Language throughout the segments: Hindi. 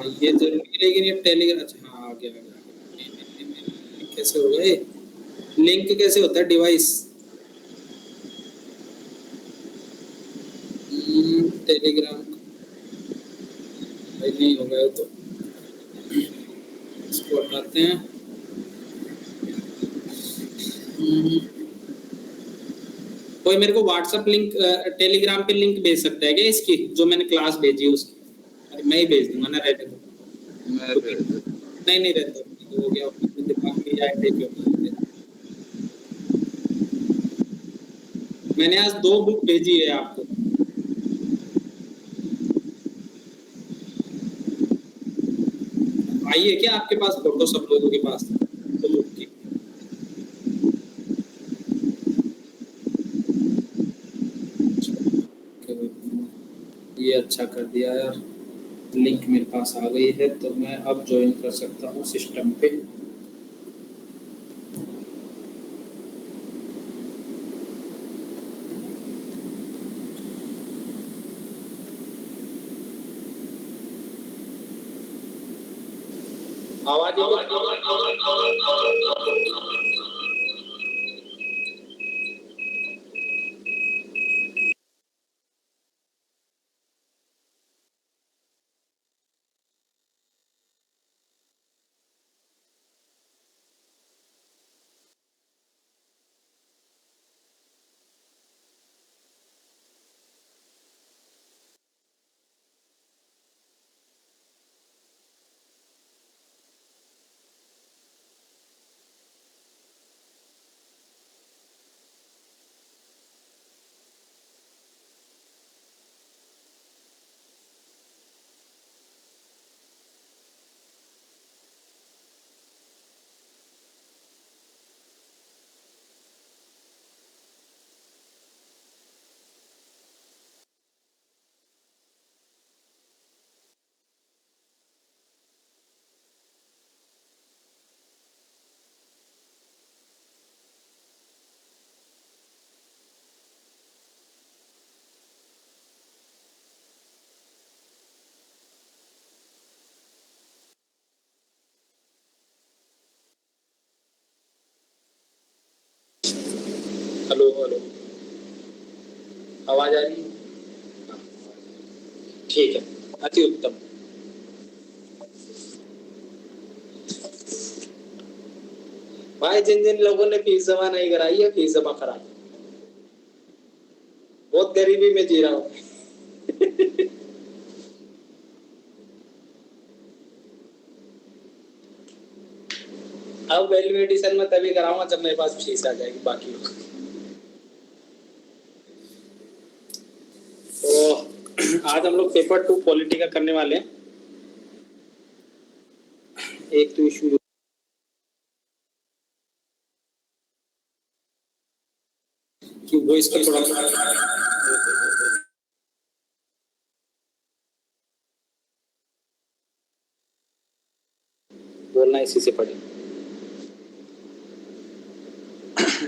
ये जरूरी है, लेकिन ये टेलीग्राम, अच्छा हाँ आ गया आ गया। कैसे होगा ये लिंक, कैसे होता है डिवाइस? टेलीग्राम भाई नहीं होगा ये तो, इसको हटाते हैं। कोई मेरे को व्हाट्सएप लिंक, टेलीग्राम पे लिंक भेज सकता है क्या इसकी, जो मैंने क्लास भेजी उसकी? अरे मैं ही भेज दूंगा ना, रहने दो। नहीं नहीं रहता, तो हो गया, अपने दिमाग में जाए देखो। मैंने आज 2 बुक भेजी है आपको। आई है क्या आपके पास फोटो सब लोगों के पास तो बुक की? ये अच्छा कर दिया यार, लिंक मेरे पास आ गई है, तो मैं अब ज्वाइन कर सकता हूँ सिस्टम पे। आवाज हेलो हेलो, आवाज आ रही है? ठीक है, अति उत्तम। भाई जिन जिन लोगों ने फीस जमा नहीं कराई है, फीस जमा करा। बहुत गरीबी में जी रहा हूँ। अब वैल्यू एडिशन में तभी कराऊंगा जब मेरे पास फीस आ जाएगी बाकी लोग। तो आज हम लोग पेपर 2 पॉलिटी का करने वाले हैं। एक तो इशू कि वो इसका थोड़ा बोलना इसी से पड़े।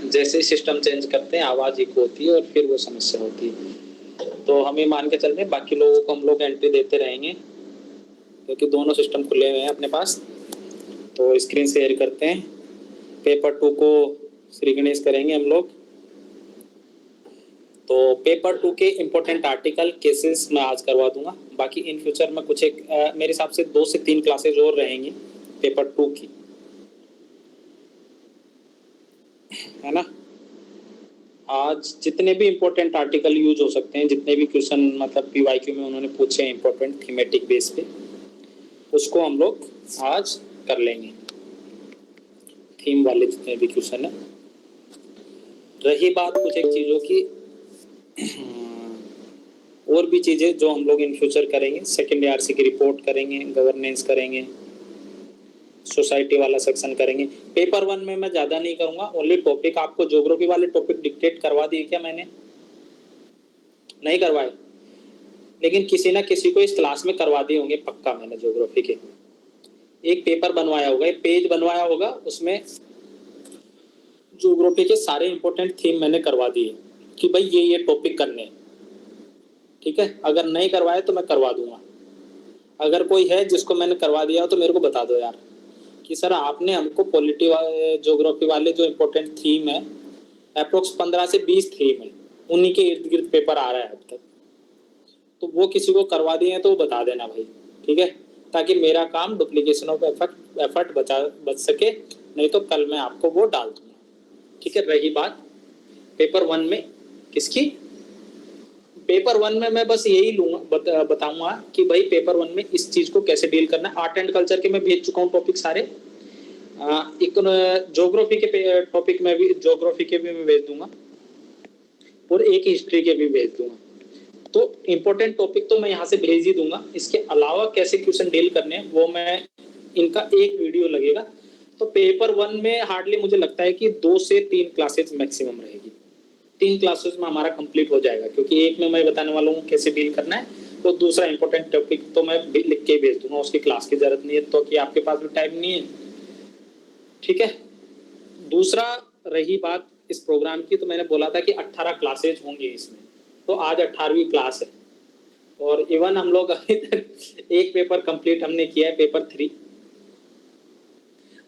जैसे सिस्टम चेंज करते हैं आवाज इको होती है और फिर वो समस्या होती है। तो हम ये मान के चल रहे हैं बाकी लोगों को हम लोग एंट्री देते रहेंगे, क्योंकि दोनों सिस्टम खुले हुए हैं अपने पास। तो स्क्रीन शेयर करते हैं, पेपर 2 को श्री गणेश करेंगे हम लोग। तो पेपर 2 के इम्पोर्टेंट आर्टिकल केसेस मैं आज करवा दूंगा। बाकी इन फ्यूचर में कुछ एक मेरे हिसाब से 2 से 3 क्लासेज और रहेंगी पेपर 2 की, है ना। आज जितने भी इम्पोर्टेंट आर्टिकल यूज हो सकते हैं, जितने भी क्वेश्चन मतलब पीवाईक्यू में उन्होंने पूछे हैं इम्पोर्टेंट थीमेटिक बेस पे, उसको हम लोग आज कर लेंगे, थीम वाले जितने भी क्वेश्चन है। रही बात कुछ एक चीज़ों की, और भी चीज़ें जो हम लोग इन फ्यूचर करेंगे, सेकेंड आरसी की रिपोर्ट करेंगे, गवर्नेंस करेंगे, सोसाइटी वाला सेक्शन करेंगे। पेपर 1 में मैं ज़्यादा नहीं करूँगा, ओनली टॉपिक आपको ज्योग्राफी वाले टॉपिक डिक्टेट करवा दिए क्या मैंने? नहीं करवाए, लेकिन किसी ना किसी को इस क्लास में करवा दिए होंगे पक्का मैंने ज्योग्राफी के। एक पेपर बनवाया होगा, एक पेज बनवाया होगा, उसमें ज्योग्राफी के सारे इंपॉर्टेंट थीम मैंने करवा दिए कि भाई ये टॉपिक करने हैं। ठीक है, अगर नहीं करवाए तो मैं करवा दूंगा। अगर कोई है जिसको मैंने करवा दिया हो तो मेरे को बता दो यार कि सर आपने हमको पॉलिटी ज्योग्राफी वाले जो इम्पोर्टेंट थीम है, अप्रोक्स 15 से 20 थीम है, उन्हीं के इर्द गिर्द पेपर आ रहा है अब तक, तो वो किसी को करवा दिए हैं तो बता देना भाई, ठीक है, ताकि मेरा काम डुप्लीकेशन ऑफ एफर्ट बच सके, नहीं तो कल मैं आपको वो डाल दूंगा, ठीक है। रही बात पेपर 1 में किसकी, पेपर 1 में मैं बस यही लूंगा बताऊंगा कि भाई पेपर 1 में इस चीज को कैसे डील करना है। आर्ट एंड कल्चर के मैं भेज चुका हूँ टॉपिक सारे, ज्योग्राफी के टॉपिक में भी, ज्योग्राफी के भी मैं भेज दूंगा और एक हिस्ट्री के भी भेज दूंगा। तो इम्पोर्टेंट टॉपिक तो मैं यहाँ से भेज ही दूंगा, इसके अलावा कैसे क्वेश्चन डील करने हैं वो मैं, इनका एक वीडियो लगेगा। तो पेपर 1 में हार्डली मुझे लगता है कि 2 से 3 क्लासेस मैक्सिमम रहेगी, 3 क्लासेस में हमारा कंप्लीट हो जाएगा, क्योंकि एक में मैं बताने वाला हूँ कैसे डील करना है, तो दूसरा इंपॉर्टेंट टॉपिक तो मैं लिख के भेज दूंगा, उसकी क्लास की जरूरत नहीं है, तो कि आपके पास भी टाइम नहीं है, ठीक है। दूसरा रही बात इस प्रोग्राम की, तो मैंने बोला था कि 18 क्लासेज होंगी इसमें, तो आज 18वीं क्लास है, और इवन हम लोग अभी तक एक पेपर कंप्लीट हमने किया है, पेपर 3,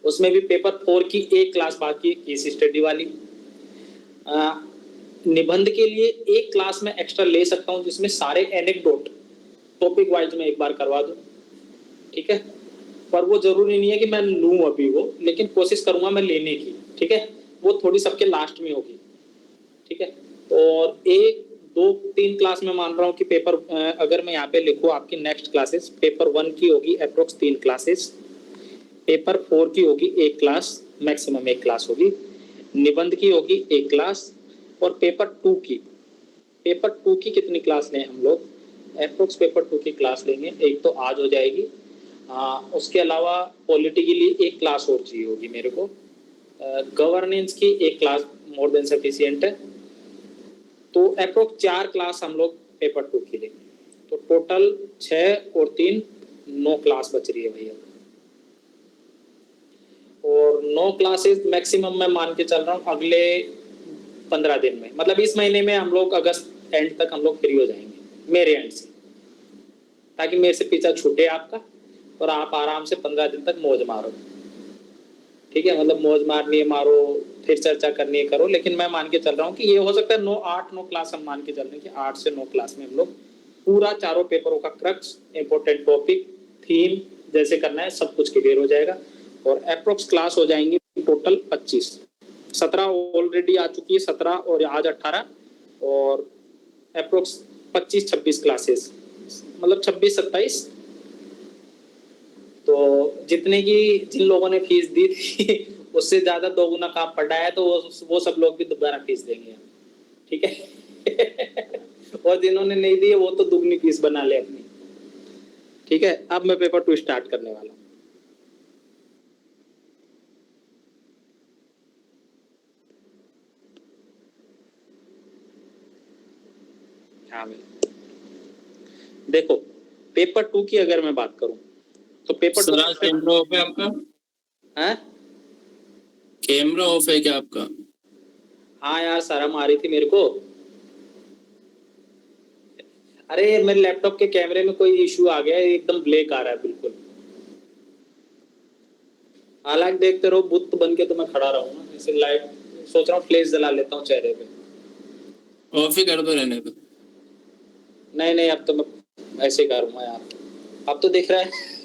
उसमें भी पेपर 4 की एक क्लास बाकी, केस स्टडी वाली। निबंध के लिए एक क्लास में एक्स्ट्रा ले सकता हूं, जिसमें सारे एनेक्डोट टॉपिक वाइज में एक बार करवा दूं, ठीक है, पर वो जरूरी नहीं है कि मैं लूं अभी वो, लेकिन कोशिश करूंगा मैं लेने की, ठीक है, वो थोड़ी सबके लास्ट में होगी, ठीक है। और 1 2 3 क्लास में मान रहा हूँ कि पेपर, अगर मैं यहाँ पे लिखूँ आपकी नेक्स्ट क्लासेस, पेपर 1 की होगी अप्रोक्स 3 क्लासेस, पेपर 4 की होगी 1 क्लास, मैक्सिमम 1 क्लास होगी, निबंध की होगी 1 क्लास, और पेपर 2 की कितनी क्लास लें हम लोग, अप्रोक्स पेपर 2 की क्लास लेंगे, एक तो आज हो जाएगी, उसके अलावा पॉलिटी के लिए 1 क्लास और चाहिए होगी मेरे को, गवर्नेंस की 1 क्लास मोर देन सफिशिएंट है, तो अप्रोक्स 4 क्लास हम लोग पेपर 2 की लेंगे, तो टोटल 6 और 3 9 क्लास बच रही है भैया, और 9 क्लासेस मैक्सिमम मैं मान के चल रहा हूँ अगले 15 दिन में, मतलब इस महीने में हम लोग अगस्त एंड तक हम लोग फ्री हो जाएंगे मेरे एंड से, ताकि मेरे से पीछा छूटे आपका और आप आराम से 15 दिन तक मौज मारो, ठीक है, मतलब मौज मारनी है मारो, फिर चर्चा करनी है करो, लेकिन मैं मान के चल रहा हूँ कि ये हो सकता है 8-9 क्लास हम मान के चल रहे हैं कि 8 से 9 क्लास में हम लोग पूरा चारों पेपरों का क्रक्स, इंपॉर्टेंट टॉपिक, थीम जैसे करना है सब कुछ क्लियर हो जाएगा, और अप्रोक्स क्लास हो जाएंगी टोटल 25, 17 ऑलरेडी आ चुकी है, 17 और आज 18, और अप्रोक्स 25-26 क्लासेस, मतलब 26-27, तो जितने की जिन लोगों ने फीस दी थी उससे ज्यादा 2 गुना काम पड़ा है, तो वो सब लोग भी दोबारा फीस देंगे, ठीक है और जिन्होंने नहीं दी है वो तो दुगनी फीस बना ले अपनी, ठीक है। अब मैं पेपर 2 स्टार्ट करने वाला हूँ। हाँ देखो पेपर 2 की अगर मैं बात करूं तो पेपर 2 कैमरा ऑफ है आपका? है कैमरा ऑफ है क्या आपका? हाँ यार शर्म आ रही थी मेरे को, अरे मेरे लैपटॉप के कैमरे में कोई इशू आ गया है, एकदम ब्लैक आ रहा है बिल्कुल, हालांकि देखते रहो बुत बन के तो मैं खड़ा रहूंगा, इसे लाइट सोच रहा हूँ फ्लैश जला लेता हूँ चेहरे पे, ऑफ ही कर दो, रहने दो। नहीं अब तो मैं ऐसे करूंगा यार, अब तो दिख रहा है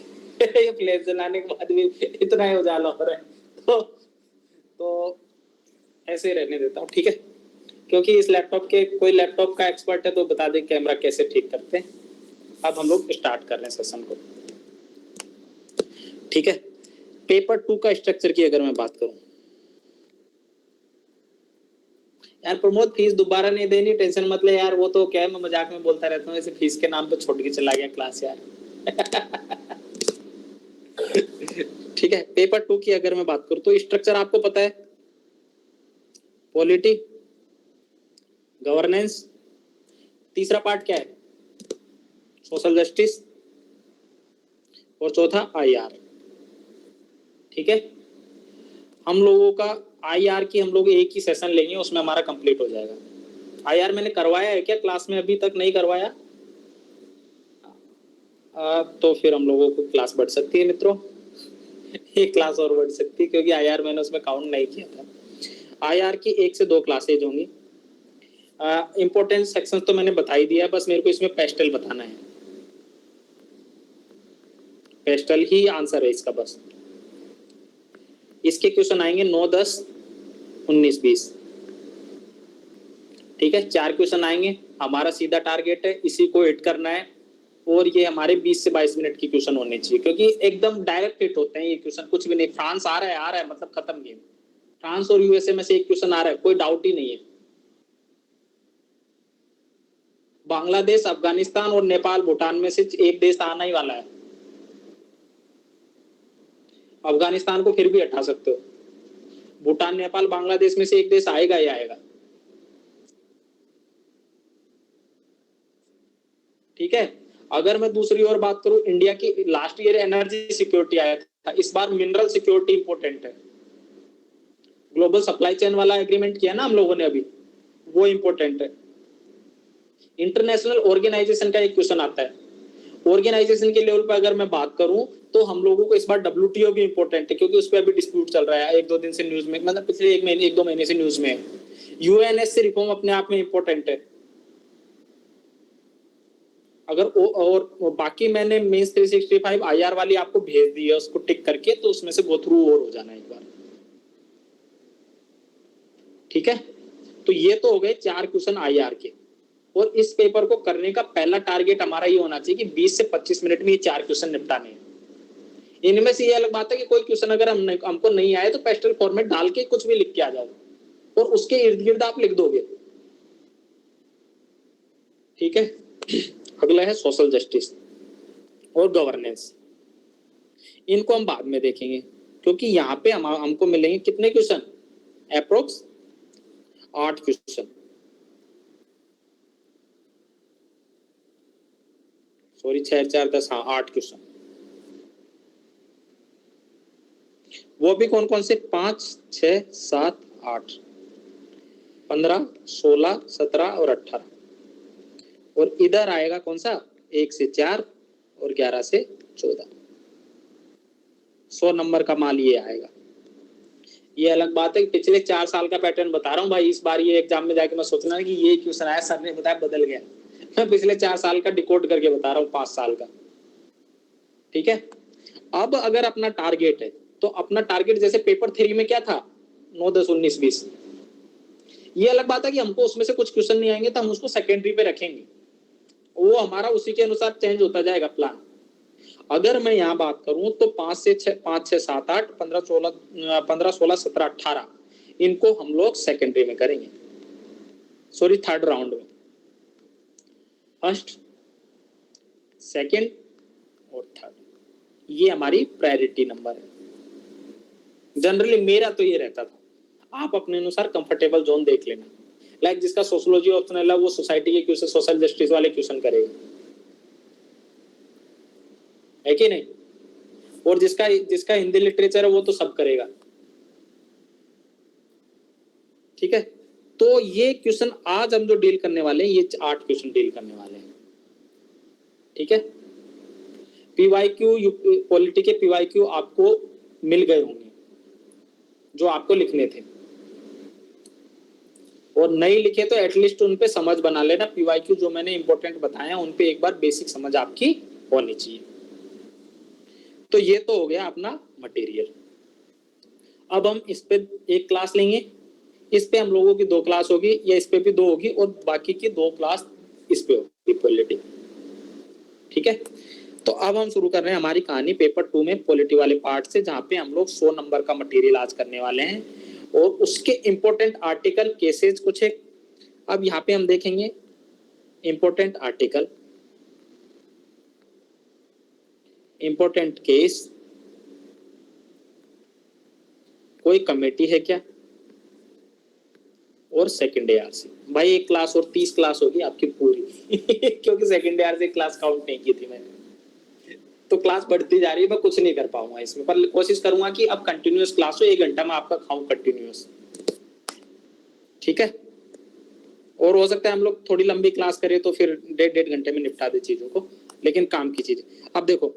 ये फ्लैश जलाने के बाद भी इतना ही उजाला हो रहा है, तो ऐसे ही रहने देता हूँ, ठीक है, क्योंकि इस लैपटॉप के कोई लैपटॉप का एक्सपर्ट है तो बता दे कैमरा कैसे ठीक करते हैं। अब हम लोग स्टार्ट कर रहे हैं सेशन को, ठीक है। पेपर 2 का स्ट्रक्चर की अगर मैं बात करूं, यार प्रमोद फीस दोबारा नहीं देनी, टेंशन मत ले यार, वो तो क्या है मैं मजाक में बोलता रहता हूँ, ऐसे फीस के नाम पे छोड़ के चला गया क्लास यार ठीक है। पेपर 2 की अगर मैं बात करूं तो स्ट्रक्चर आपको पता है, पॉलिटी, गवर्नेंस, तीसरा पार्ट क्या है सोशल जस्टिस, और चौथा आईआर, ठीक है। हम लोगों का आईआर की हम लोग एक ही सेशन लेंगे, उसमें हमारा कंप्लीट हो जाएगा। आईआर मैंने करवाया है क्या क्लास में? अभी तक नहीं करवाया। तो फिर हम लोगों को क्लास बढ़ सकती है मित्रों। एक क्लास और बढ़ सकती है क्योंकि आईआर मैंने उसमें काउंट नहीं किया था। आईआर की 1 से 2 क्लासेज होंगी। इंपॉर्टेंट सेक्शन तो मैंने बता ही दिया, बस मेरे को इसमें पेस्टल बताना है। पेस्टल ही आंसर है इसका बस। इसके क्वेश्चन आएंगे 9, 10, 19, 20। ठीक है, 4 क्वेश्चन आएंगे। हमारा सीधा टारगेट है इसी को हिट करना है, और ये हमारे 20 से 22 मिनट की क्वेश्चन होने चाहिए, क्योंकि एकदम डायरेक्ट हिट होते हैं ये क्वेश्चन। कुछ भी नहीं, फ्रांस आ रहा है मतलब खत्म गेम। फ्रांस और यूएसए में से एक क्वेश्चन आ रहा है, कोई डाउट ही नहीं है। बांग्लादेश, अफगानिस्तान और नेपाल, भूटान में से एक देश आना ही वाला है। अफगानिस्तान को फिर भी हटा सकते हो, भूटान, नेपाल, बांग्लादेश में से एक देश आएगा ही आएगा। ठीक है, अगर मैं दूसरी ओर बात करूं, इंडिया की लास्ट ईयर एनर्जी सिक्योरिटी आया था, इस बार मिनरल सिक्योरिटी इंपॉर्टेंट है। ग्लोबल सप्लाई चेन वाला एग्रीमेंट किया ना हम लोगों ने अभी, वो इंपॉर्टेंट है। इंटरनेशनल ऑर्गेनाइजेशन का एक क्वेश्चन आता है। ऑर्गेनाइजेशन के लेवल पर अगर मैं बात करूं तो हम लोगों को इस बार WTO भी इंपॉर्टेंट है, क्योंकि उस पर अभी डिस्प्यूट चल रहा है 1-2 दिन से न्यूज में, मतलब पिछले 1-2 महीने से न्यूज में है। यूएनएस से रिफॉर्म अपने आप में इंपॉर्टेंट है। अगर और बाकी मैंने मेंस 365 आईआर वाली आपको भेज दी है, उसको टिक करके, तो उसमें से गो थ्रू और हो जाना एक बार। ठीक है, तो ये तो हो गए 4 क्वेश्चन आईआर के। और इस पेपर को करने का पहला टारगेट हमारा ये होना चाहिए कि 20 से 25 मिनट में ये 4 क्वेश्चन निपटाने हैं। इनमें से ये अलग बात है कि कोई क्वेश्चन अगर हमको नहीं आए तो पेस्टल फॉर्मेट डाल के कुछ भी लिख के आ जाओ, और उसके इर्द गिर्द आप लिख दोगे। ठीक है, अगला है सोशल जस्टिस और गवर्नेंस। इनको हम बाद में देखेंगे, क्योंकि यहाँ पे हमको मिलेंगे कितने क्वेश्चन, अप्रोक्स 8 क्वेश्चन, सॉरी 6, 4, 10, हाँ 8 क्वेश्चन। वो भी कौन कौन से, 5, 6, 7, 8, 15, 16, 17 और 18। और इधर आएगा कौन सा, 1 से 4 और 11 से 14। 100 नंबर का माल ये आएगा। ये अलग बात है कि पिछले 4 साल का पैटर्न बता रहा हूँ भाई। इस बार ये एग्जाम में जाके मैं सोचना कि ये क्वेश्चन आया, सर ने बताया बदल गया। मैं पिछले 4 साल का डिकोड करके बता रहा हूँ, 5 साल का। ठीक है, अब अगर अपना टारगेट है तो अपना टारगेट जैसे पेपर 3 में क्या था, 9, 10, 19, 20। ये अलग बात है कि हमको उसमें से कुछ क्वेश्चन नहीं आएंगे तो हम उसको सेकेंडरी पे रखेंगे, वो हमारा उसी के अनुसार चेंज होता जाएगा प्लान। अगर मैं यहाँ बात करूं तो 5 से 6, 5, 6, 7, 8, 15, 16, 17, 18 इनको हम लोग सेकेंडरी में करेंगे, सॉरी थर्ड राउंड में। फर्स्ट, सेकेंड और थर्ड, ये हमारी प्रायोरिटी नंबर है। जनरली मेरा तो ये रहता था, आप अपने अनुसार कंफर्टेबल जोन देख लेना। लाइक जिसका सोशियोलॉजी ऑप्शनल है वो सोसाइटी के क्वेश्चन, सोशल जस्टिस वाले क्वेश्चन करेगा, है कि नहीं? और जिसका हिंदी लिटरेचर है वो तो सब करेगा। ठीक है, तो ये क्वेश्चन आज हम जो डील करने वाले हैं, ये 8 क्वेश्चन डील करने वाले हैं। ठीक है, पीवाईक्यू, पॉलिटी के पीवाईक्यू आपको मिल गए होंगे जो आपको लिखने थे, और नहीं लिखे तो एटलीस्ट उन पे समझ बना लेना। पीवाईक्यू जो मैंने इंपॉर्टेंट बताया उन पे एक बार बेसिक समझ आपकी होनी चाहिए। तो ये तो हो गया अपना मटेरियल। अब हम इस पे एक क्लास लेंगे, इस पे हम लोगों की 2 क्लास होगी, या इस पे भी 2 होगी, और बाकी की 2 क्लास इस पे होगी पॉलिटी। ठीक है, तो अब हम शुरू कर रहे हैं हमारी कहानी पेपर 2 में पॉलिटी वाले पार्ट से, जहाँ पे हम लोग 100 नंबर का मटेरियल आज करने वाले हैं, और उसके इंपॉर्टेंट आर्टिकल केसेस कुछ है। अब यहाँ पे हम देखेंगे इंपॉर्टेंट आर्टिकल, इंपॉर्टेंट केस, कोई कमेटी है क्या, और सेकंड ARC। भाई एक क्लास और 30 क्लास होगी आपकी पूरी क्योंकि सेकंड ARC क्लास काउंट नहीं की थी मैंने, तो क्लास बढ़ती जा रही है। मैं कुछ नहीं कर पाऊंगा इसमें, पर कोशिश करूंगा कि अब कंटिन्यूअस क्लास हो, 1 घंटा मैं आपका खाऊं कंटिन्यूअस। ठीक है, और हो सकता है हम लोग थोड़ी लंबी क्लास करें तो फिर 1.5 घंटे में निपटा दे चीजों को, लेकिन काम की चीज। अब देखो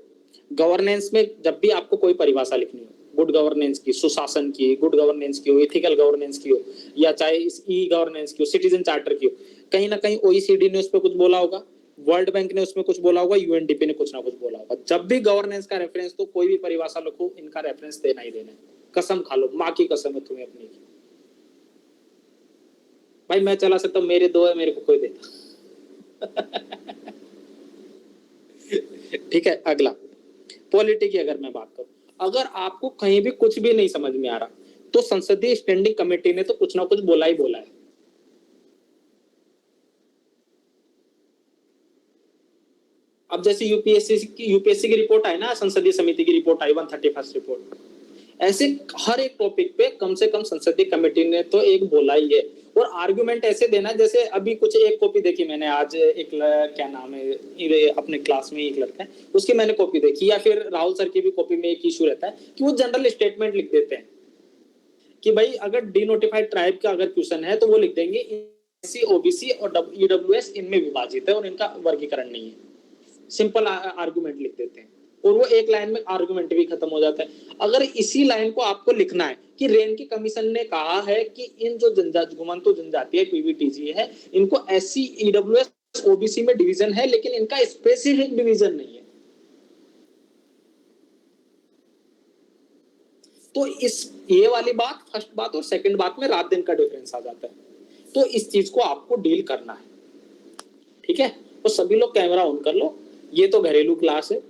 गवर्नेंस में जब भी आपको कोई परिभाषा लिखनी हो, गुड गवर्नेंस की, सुशासन की, गुड गवर्नेंस की हो, इथिकल गवर्नेंस की हो, या चाहे ई गवर्नेंस की हो, सिटीजन चार्टर की हो, कहीं ना कहीं ओईसीडी ने उस पर कुछ बोला होगा, वर्ल्ड बैंक ने उसमें कुछ बोला होगा, यूएनडीपी ने कुछ ना कुछ बोला होगा। जब भी गवर्नेंस का रेफरेंस, तो कोई भी परिभाषा लिखो, इनका रेफरेंस देना ही देना है। कसम खा लो, माँ की कसम है तुम्हें अपनी की। भाई मैं चला सकता हूँ, मेरे दो है, मेरे को कोई देता। ठीक है। अगला पॉलिटी की अगर मैं बात करूं, अगर आपको कहीं भी कुछ भी नहीं समझ में आ रहा, तो संसदीय स्टैंडिंग कमेटी ने तो कुछ ना कुछ बोला ही बोला है। अब जैसे यूपीएससी की रिपोर्ट आई ना, संसदीय समिति की रिपोर्ट आई, 131 रिपोर्ट, ऐसे हर एक टॉपिक पे कम से कम संसदीय कमेटी ने तो एक बोला ही है। और आर्गुमेंट ऐसे देना, जैसे अभी कुछ एक कॉपी देखी मैंने आज, एक क्या नाम है, अपने क्लास में एक लड़का है, उसकी मैंने कॉपी देखी, या फिर राहुल सर की भी कॉपी में एक इशू रहता है कि वो जनरल स्टेटमेंट लिख देते हैं कि भाई अगर डिनोटिफाइड ट्राइब का अगर क्वेश्चन है तो वो लिख देंगे एससी, ओबीसी और ईडब्ल्यूएस इनमें विभाजित है और इनका वर्गीकरण नहीं है। सिंपल आर्गुमेंट लिख देते हैं और वो एक लाइन में आर्गुमेंट भी खत्म हो जाता है। अगर इसी लाइन को आपको लिखना है कि रेन की कमीशन ने कहा है कि इन जो घुमंतु जनजातीय पीवीटीजी है, इनको एससी, ईडब्ल्यूएस, ओबीसी में डिवीजन है, लेकिन इनका स्पेसिफिक डिवीजन नहीं है, तो इस ये वाली बात, फर्स्ट बात और सेकंड बात में रात दिन का डिफरेंस आ जाता है। तो इस चीज को आपको डील करना है। ठीक है, तो सभी लोग कैमरा ऑन कर लो, ये तो घरेलू क्लास है।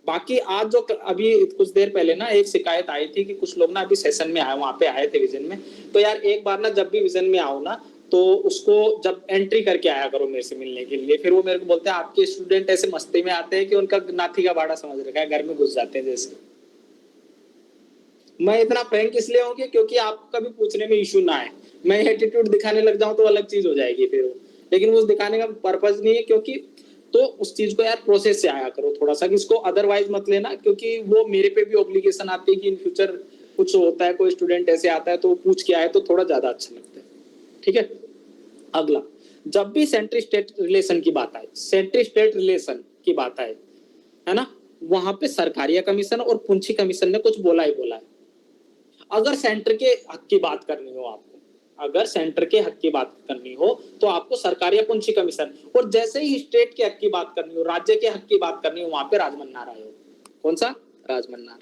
बाकी आज जो अभी कुछ देर पहले ना एक शिकायत आई थी कि कुछ लोग ना अभी सेशन में आए, वहां पे आए थे विजन में, तो यार एक बार ना जब भी विजन में आओ ना, तो उसको जब एंट्री करके आया करो मेरे से मिलने के लिए। फिर वो मेरे को बोलते हैं आपके स्टूडेंट ऐसे मस्ती में आते हैं कि उनका नाथी का बाड़ा समझ रखा है, घर में घुस जाते हैं जैसे। मैं इतना फ्रैंक इसलिए हूँ कि क्योंकि आपको कभी पूछने में इशू ना आए। मैं एटीट्यूड दिखाने लग जाऊं तो अलग चीज हो जाएगी फिर वो, लेकिन वो दिखाने का पर्पज नहीं है, क्योंकि तो उस चीज को यार प्रोसेस से आया करो थोड़ा सा, कि इसको अदरवाइज मत लेना, क्योंकि वो मेरे पे भी ऑब्लिगेशन आती है कि इन फ्यूचर कुछ होता है, कोई स्टूडेंट ऐसे आता है तो पूछ के आए तो थोड़ा ज्यादा अच्छा लगता है। ठीक है। अगला, जब भी सेंट्री स्टेट रिलेशन की बात आए, सेंट्री स्टेट रिलेशन की बात आए, है ना, वहां पे सरकारिया कमीशन और पुंछी कमीशन ने कुछ बोला ही बोला है। अगर सेंटर के हक की बात करनी हो आपको, अगर सेंटर के हक की बात करनी हो तो आपको सरकारी या पुंछी कमीशन, और जैसे ही स्टेट के हक की बात करनी हो, राज्य के हक की बात करनी हो, वहां पे राजमन्नार आयोग। कौन सा? राजमन्नार।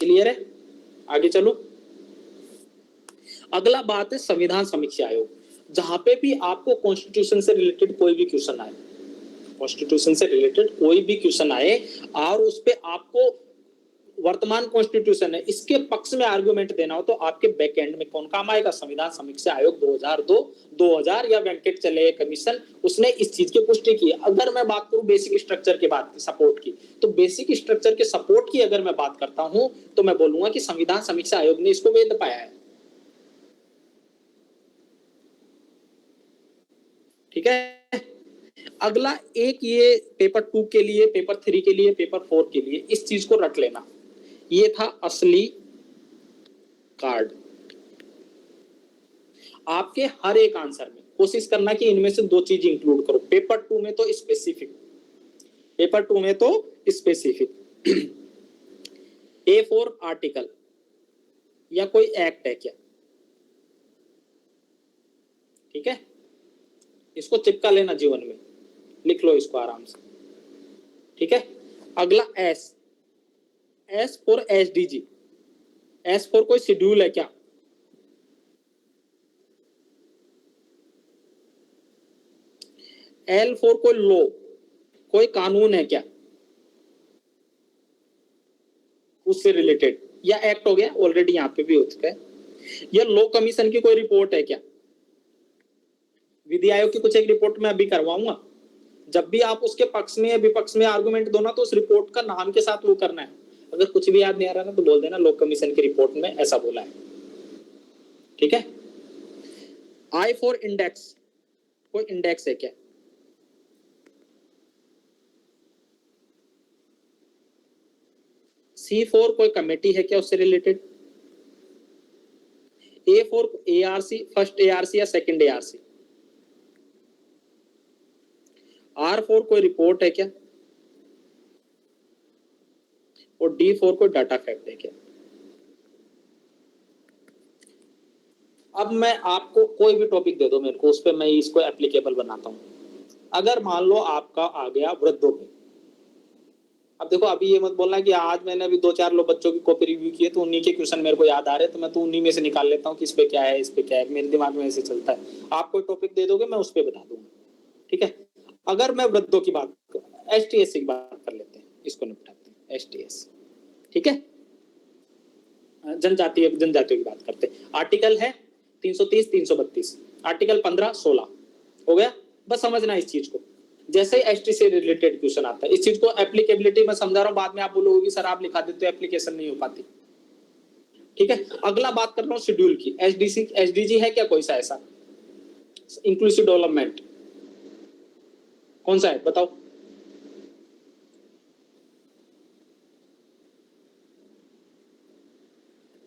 क्लियर है? आगे चलो। अगला बात है संविधान समीक्षा आयोग, जहां पे भी आपको कॉन्स्टिट्यूशन से रिलेटेड कोई भी क्वेश्चन आए, कॉन्स्टिट्यूशन से रिलेटेड कोई भी क्वेश्चन आए और उस पे आपको वर्तमान कॉन्स्टिट्यूशन है इसके पक्ष में आर्गुमेंट देना हो, तो आपके बैक एंड में कौन काम आएगा? संविधान समीक्षा आयोग 2002, 2000 या वेंकट चले कमीशन, उसने इस चीज की पुष्टि की। अगर मैं बात करूं बेसिक स्ट्रक्चर के बात सपोर्ट की, तो बेसिक स्ट्रक्चर के सपोर्ट की अगर मैं बात करता हूं तो मैं बोलूंगा कि संविधान समीक्षा आयोग ने इसको वेद पाया है। ठीक है। अगला एक, ये पेपर 2 के लिए, पेपर 3 के लिए, पेपर 4 के लिए इस चीज को रट लेना, ये था असली कार्ड। आपके हर एक आंसर में कोशिश करना कि इनमें से 2 चीज इंक्लूड करो। पेपर 2 में तो स्पेसिफिक, पेपर 2 में तो स्पेसिफिक A4 आर्टिकल या कोई एक्ट है क्या? ठीक है, इसको चिपका लेना जीवन में, लिख लो इसको आराम से। ठीक है। अगला S, S for SDG, S for कोई शेड्यूल है क्या? एल फॉर कोई लॉ, कोई कानून है क्या उससे रिलेटेड, या एक्ट हो गया ऑलरेडी यहाँ पे भी हो चुका है, या लॉ कमीशन की कोई रिपोर्ट है क्या? विधि आयोग की कुछ एक रिपोर्ट में अभी करवाऊंगा। जब भी आप उसके पक्ष में या विपक्ष में आर्गुमेंट दो ना, तो उस रिपोर्ट का नाम के साथ वो करना है। अगर कुछ भी याद नहीं आ रहा ना तो बोल देना लॉ कमीशन की रिपोर्ट में ऐसा बोला है। ठीक है। आई फॉर इंडेक्स, कोई इंडेक्स है क्या? सी फॉर कोई कमेटी है क्या उससे related? A4 ARC, first ARC या सेकंड ARC? R4 कोई रिपोर्ट है क्या? और D4 कोई डाटा फैक्ट है क्या? अब मैं आपको कोई भी टॉपिक दे दो मेरे को, उस पर मैं इसको एप्लीकेबल बनाता हूं। अगर मान लो आपका आ गया वृद्धों पे, अब देखो अभी ये मत बोलना कि आज मैंने अभी 2-4 लोग बच्चों की कॉपी रिव्यू किए तो उन्हीं के क्वेश्चन मेरे को याद आ रहे हैं, तो मैं तो उन्हीं में से निकाल लेता हूँ कि इस पे क्या है, इस पे क्या है, मेरे दिमाग में ऐसे चलता है। आप कोई टॉपिक दे दोगे मैं उस पर बता दूंगा, ठीक है। अगर मैं वृद्धों की बात करूँ, STS की बात कर लेते हैं, इसको निपटाते हैं, STS, ठीक है। जनजातियों की बात करते हैं। आर्टिकल है 330, 332, आर्टिकल 15, 16 हो गया। बस समझना इस चीज को, जैसे ही एसटी से रिलेटेड क्वेश्चन आता है, इस चीज को एप्लीकेबिलिटी मैं समझा रहा हूँ, बाद में आप बोलोगे सर आप लिखा देते हो एप्लीकेशन नहीं हो पाती, ठीक है। अगला बात कर रहा हूँ शेड्यूल की। SDG है क्या कोई सा ऐसा? इंक्लूसिव डेवलपमेंट कौन सा है बताओ?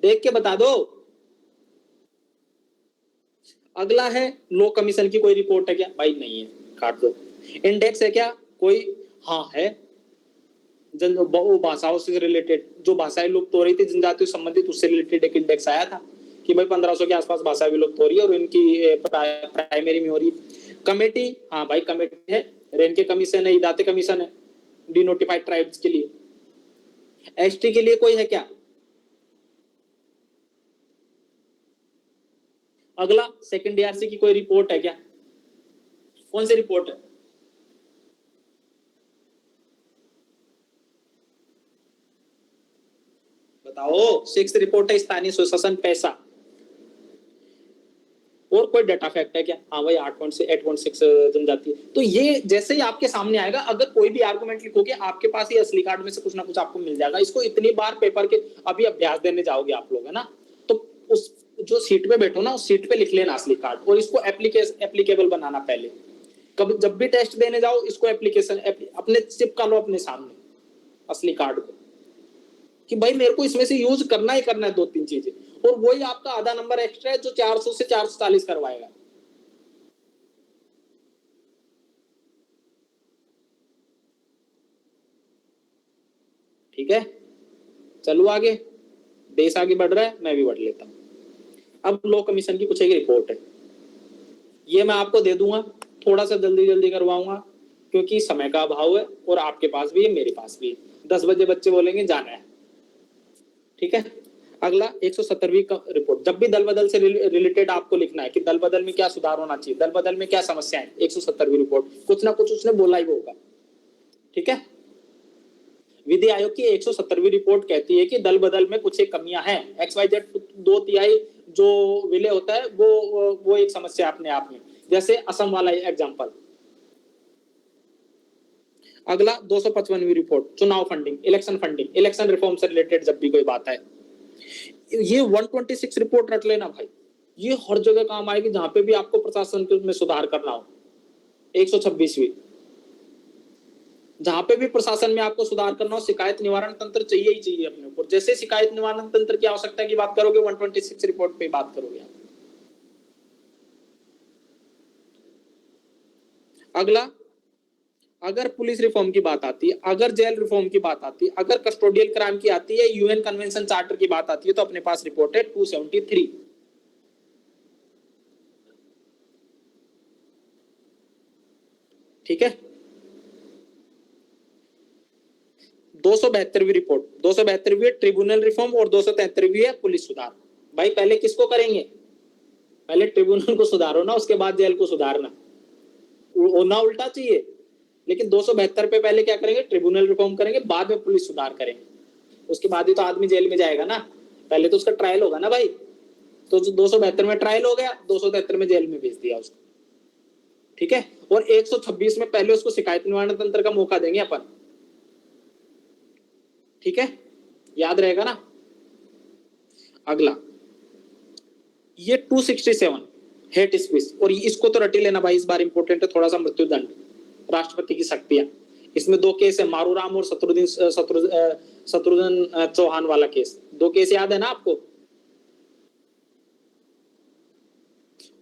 देख के बता दो। अगला है लो कमीशन की कोई रिपोर्ट है क्या? भाई नहीं है, काट दो। इंडेक्स है क्या कोई? हाँ है, वो भाषाओं से रिलेटेड, जो भाषाएं लुप्त हो रही थी जनजातियों संबंधित, उससे रिलेटेड एक इंडेक्स आया था कि भाई 1500 के आसपास भाषा विलुप्त हो रही है और इनकी प्राइमरी में हो रही है। कमेटी, हाँ भाई कमेटी है, रेन के कमीशन है, इदाते कमीशन है डिनोटिफाइड ट्राइब्स के लिए। एसटी के लिए कोई है क्या? अगला सेकंड ARC की कोई रिपोर्ट है क्या? कौन सी रिपोर्ट है? बताओ। 6 रिपोर्ट है स्थानीय सुशासन पैसा। और कोई डाटा फैक्ट है क्या? हाँ भाई 8.6 जनजाति। तो ये जैसे ही आपके सामने आएगा, अगर कोई भी आर्गुमेंट लिखोगे आपके पास ही असली कार्ड में से कुछ ना कुछ आपको मिल जाएगा। इसको इतनी बार पेपर के अभी अभ्यास देने जाओगे आप लोग, है ना, तो उस जो सीट पे बैठो ना, उस सीट पे लिख लेना असली कार्ड, और इसको एप्लीकेबल बनाना पहले। कभी जब भी टेस्ट देने जाओ इसको एप्लीकेशन अपने चिपका लो अपने सामने असली कार्ड को, कि भाई मेरे को इसमें से यूज करना ही करना है 2-3 चीजें, और वही आपका आधा नंबर एक्स्ट्रा है जो 400 से 440 करवाएगा। ठीक है, चलो आगे, देश आगे बढ़ रहा है, मैं भी बढ़ लेता हूं। अब लॉ कमीशन की कुछ एक रिपोर्ट है, ये मैं आपको दे दूंगा, थोड़ा सा जल्दी जल्दी करवाऊंगा क्योंकि समय का अभाव है, और आपके पास भी है मेरे पास भी है। 10 बजे बच्चे बोलेंगे जाना है, ठीक है। अगला 170वीं रिपोर्ट, जब भी दल बदल से रिलेटेड आपको लिखना है कि दल बदल में क्या सुधार होना चाहिए, दल बदल में क्या समस्याएं, 170वीं रिपोर्ट, कुछ ना कुछ उसने बोला ही होगा, ठीक है। विधि आयोग की 170वीं रिपोर्ट कहती है कि दल बदल में कुछ एक कमियां हैं, XYZ 2/3 जो विलय होता है वो एक समस्या अपने आप में, जैसे असम वाला एग्जांपल। अगला 255वीं रिपोर्ट, चुनाव funding, election funding, election reform से रिलेटेड जब भी कोई बात है, ये 126 रिपोर्ट रट लेना भाई, ये हर जगह काम आएगी जहां पे भी आपको प्रशासन में सुधार करना हो। 126वीं, जहां पे भी प्रशासन में आपको सुधार करना हो, शिकायत निवारण तंत्र चाहिए ही चाहिए अपने ऊपर। जैसे शिकायत निवारण तंत्र की आवश्यकता की बात करोगे 126 रिपोर्ट पे बात करोगे आप। अगला, अगर पुलिस रिफॉर्म की बात आती है, अगर जेल रिफॉर्म की बात आती है, अगर कस्टोडियल क्राइम की आती है, UN कन्वेंशन चार्टर की बात आती है, तो अपने पास रिपोर्ट है 273, ठीक है। 272वीं रिपोर्ट, 272वीं ट्रिब्यूनल रिफॉर्म और 273वीं है पुलिस सुधार। भाई पहले किसको करेंगे? पहले ट्रिब्यूनल को सुधारो ना, उसके बाद जेल को सुधारना, होना उल्टा चाहिए। लेकिन 272 पे पहले क्या करेंगे? ट्रिब्यूनल रिफॉर्म करेंगे, बाद में पुलिस सुधार करेंगे, उसके बाद ही तो आदमी जेल में जाएगा ना, पहले तो उसका ट्रायल होगा ना भाई। तो 272 में ट्रायल हो गया, 273 में जेल में भेज दिया उसको, ठीक है। और 126 में पहले उसको शिकायत निवारण तंत्र का मौका देंगे अपन, ठीक है, याद रहेगा ना। अगला ये 267 हेट स्पीच, और इसको तो रटी लेना भाई, इस बार इंपॉर्टेंट है थोड़ा सा, मृत्युदंड, राष्ट्रपति की शक्तियां। इसमें 2 केस है, मारूराम और शत्रुघ्न चौहान वाला केस। 2 केस याद है ना आपको?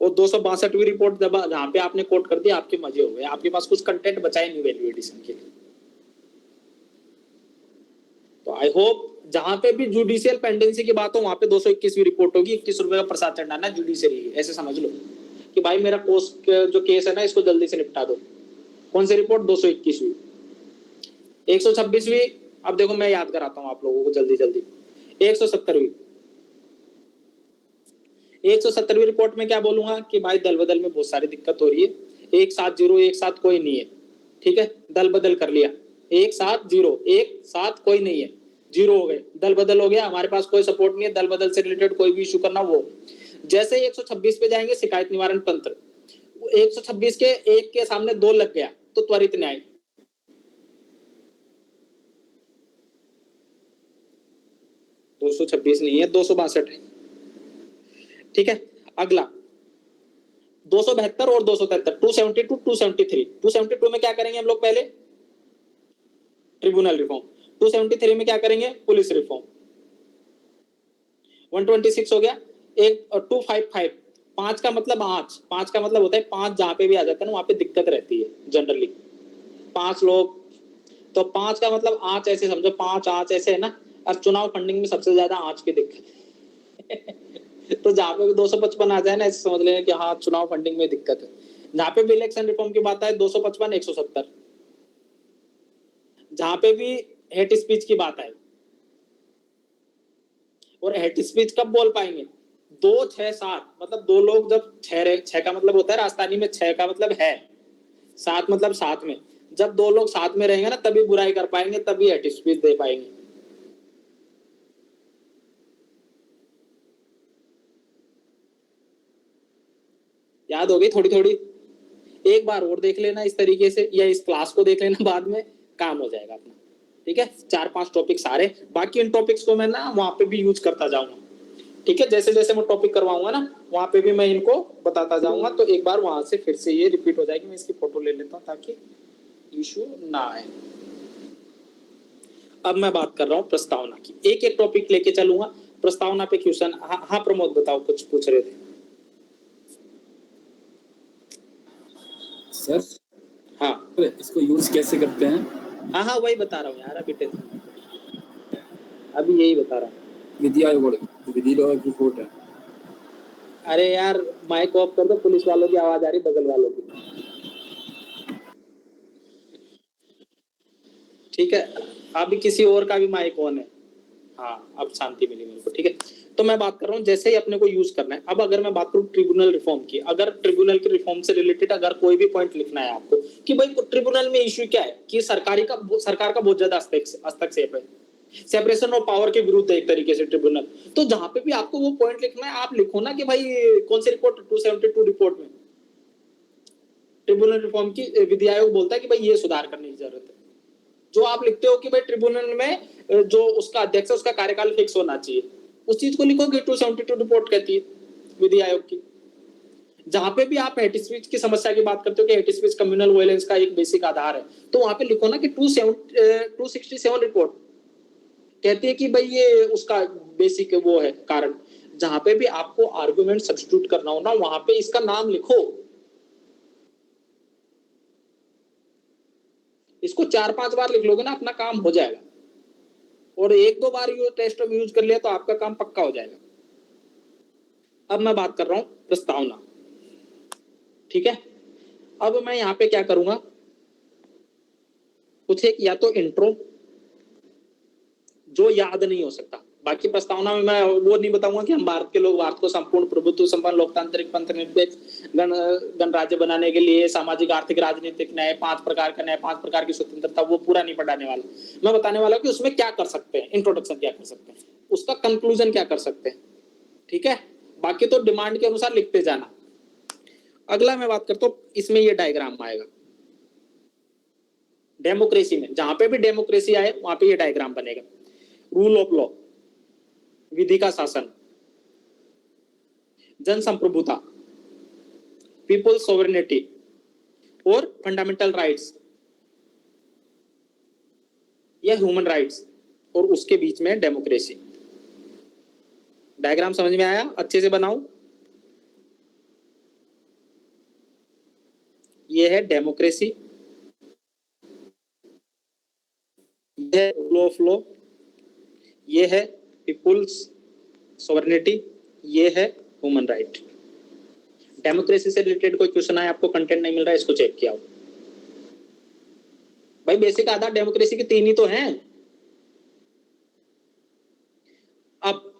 और 262वीं रिपोर्ट जब जहाँ पे आपने कोट कर दिया, आपके मजे हो गए, आपके पास कुछ कंटेंट बचा ही नहीं वैल्यू एडिशन के लिए। तो आई होप जहां पे भी जुडिशियल पेंडेंसी की बात हो वहां पे 221वीं रिपोर्ट होगी, 21 रुपए का प्रसाद चढ़ाना जुडिशियरी, ऐसे समझ लो कि भाई मेरा जो केस है ना इसको जल्दी से निपटा दो। कौन सी रिपोर्ट? 221वीं। 126वीं, अब देखो मैं याद कराता हूँ आप लोगों को जल्दी जल्दी। 170वीं 170वीं रिपोर्ट में क्या बोलूंगा कि भाई दल बदल में बहुत सारी दिक्कत हो रही है। 170 एक साथ कोई नहीं है, ठीक है, दल बदल कर लिया। 170 एक साथ कोई नहीं है, 0 हो गए, दल बदल हो गया, हमारे पास कोई सपोर्ट नहीं है, दल बदल से रिलेटेड कोई भी इशू करना वो। जैसे 126 पे जाएंगे शिकायत निवारण तंत्र, 126 के एक के सामने 2 लग गया तो त्वरित न्याय। दो 226 नहीं है, 262 है, ठीक है। अगला 272 और 273, 272 273। 272 में क्या करेंगे हम लोग? पहले ट्रिब्यूनल रिफॉर्म। 273 में क्या करेंगे? Police reform. 126 हो गया। एक 255, 5 का मतलब आंच, 5 का मतलब होता है 5 जहां पे भी आ जाता है ना वहां पे दिक्कत रहती है जनरली, 5 लोग, तो 5 का मतलब आंच, ऐसे समझो 5 आंच ऐसे है ना। और चुनाव फंडिंग में सबसे ज्यादा आंच की दिक्कत तो जहां पे भी 255 आ जाए ना ऐसे समझ लेना कि हाँ चुनाव फंडिंग में दिक्कत है। जहां पे भी इलेक्शन रिफॉर्म की बात आए 255 170। जहां पे भी हेट स्पीच की बात आए, और हेट स्पीच कब बोल पाएंगे? 2 6 7, मतलब 2 लोग जब 6 का मतलब होता है राजस्थानी में, 6 का मतलब है, 7 मतलब साथ में, जब 2 लोग साथ में रहेंगे ना तभी बुराई कर पाएंगे, तभी हेट स्पीच दे पाएंगे। याद हो गई थोड़ी थोड़ी? एक बार और देख लेना इस तरीके से, या इस क्लास को देख लेना, बाद में काम हो जाएगा अपना, ठीक है। 4-5 टॉपिक सारे, बाकी इन टॉपिक्स को मैं ना वहां पे भी यूज करता जाऊंगा, ठीक है। जैसे जैसे मैं टॉपिक करवाऊंगा ना वहां पे भी मैं इनको बताता जाऊंगा, तो एक बार वहां से फिर से ये रिपीट हो जाएगी। मैं इसकी फोटो ले लेता हूँ ताकि इशू ना आए। अब मैं बात कर रहा हूँ प्रस्तावना की, एक एक टॉपिक लेके चलूंगा। प्रस्तावना पे क्वेश्चन, हाँ प्रमोद बताओ, कुछ पूछ रहे थे। सर हाँ इसको यूज कैसे करते हैं? हाँ वही बता रहा हूँ यार, अभी टेंशन, अभी यही बता रहा हूँ। विधि आयोग रिपोर्ट है। अरे यार माइक ऑफ कर दो, पुलिस वालों की आवाज आ रही, बगल वालों की, ठीक है। अभी किसी और का भी माइक ऑन है, हाँ अब शांति मिली मेरे को, ठीक है। तो मैं बात कर रहा हूँ जैसे ही अपने को यूज करना है। अब अगर मैं बात करूँ ट्रिब्यूनल रिफॉर्म की, अगर ट्रिब्यूनल की रिफॉर्म से रिलेटेड अगर कोई भी पॉइंट लिखना है आपको कि भाई ट्रिब्यूनल में इश्यू क्या है, कि सरकार का बहुत ज्यादा हस्तक्षेप है, सेपरेशन ऑफ पावर के विरुद्ध है एक तरीके से ट्रिब्यूनल, तो जहां पे भी आपको वो पॉइंट लिखना है आप लिखो ना कि भाई कौन सी रिपोर्ट, 272 रिपोर्ट में ट्रिब्यूनल रिफॉर्म की विधि आयोग बोलता है कि भाई ये सुधार करने की जरूरत है। जो आप लिखते हो कि भाई ट्रिब्यूनल में जो उसका अध्यक्ष है उसका कार्यकाल फिक्स होना चाहिए, उस चीज को लिखो कि 272 रिपोर्ट कहती है विधि आयोग की। जहां पे भी आप हेट स्पीच की समस्या की बात करते हो कि हेट स्पीच कम्युनल वायलेंस का एक बेसिक आधार है, तो वहां पे लिखो ना कि 267 रिपोर्ट कहती है कि भाई ये उसका बेसिक वो है कारण। जहां पे भी आपको आर्गुमेंट सब्स्टिट्यूट करना हो ना वहां पे इसका नाम लिखो। इसको 4-5 बार लिख लोगे ना अपना काम हो जाएगा, और 1-2 बार ये टेस्ट में यूज कर लिया तो आपका काम पक्का हो जाएगा। अब मैं बात कर रहा हूं प्रस्तावना, ठीक है। अब मैं यहां पे क्या करूंगा, कुछ एक या तो इंट्रो जो याद नहीं हो सकता, बाकी प्रस्तावना में मैं वो नहीं बताऊंगा कि हम भारत के लोग भारत को संपूर्ण प्रभुत्व संपन्न लोकतांत्रिक पंथ निरपेक्ष गणराज्य बनाने के लिए सामाजिक आर्थिक राजनीतिक न्याय, 5 प्रकार का न्याय, 5 प्रकार की स्वतंत्रता, वो पूरा नहीं पढ़ाने वाला। मैं बताने वाला हूं कि उसमें क्या कर सकते हैं, इंट्रोडक्शन क्या कर सकते हैं, उसका कंक्लूजन क्या कर सकते हैं, ठीक है। बाकी तो डिमांड के अनुसार लिखते जाना। अगला मैं बात करता हूं, इसमें ये डायग्राम आएगा डेमोक्रेसी में, जहां पे भी डेमोक्रेसी आए वहां पे ये डायग्राम बनेगा। रूल ऑफ लॉ, विधि का शासन, जन संप्रभुता, पीपल सोवरेनिटी और फंडामेंटल राइट्स या ह्यूमन राइट्स, और उसके बीच में डेमोक्रेसी। डायग्राम समझ में आया? अच्छे से बनाऊं? ये है डेमोक्रेसी, ये है रूल ऑफ लॉ, ये है पीपुल्स सॉवरेनिटी, ये है ह्यूमन राइट। डेमोक्रेसी से रिलेटेड कोई क्वेश्चन आया, आपको कंटेंट नहीं मिल रहा है, इसको चेक किया भाई। बेसिक आधार डेमोक्रेसी के 3 ही तो हैं। अब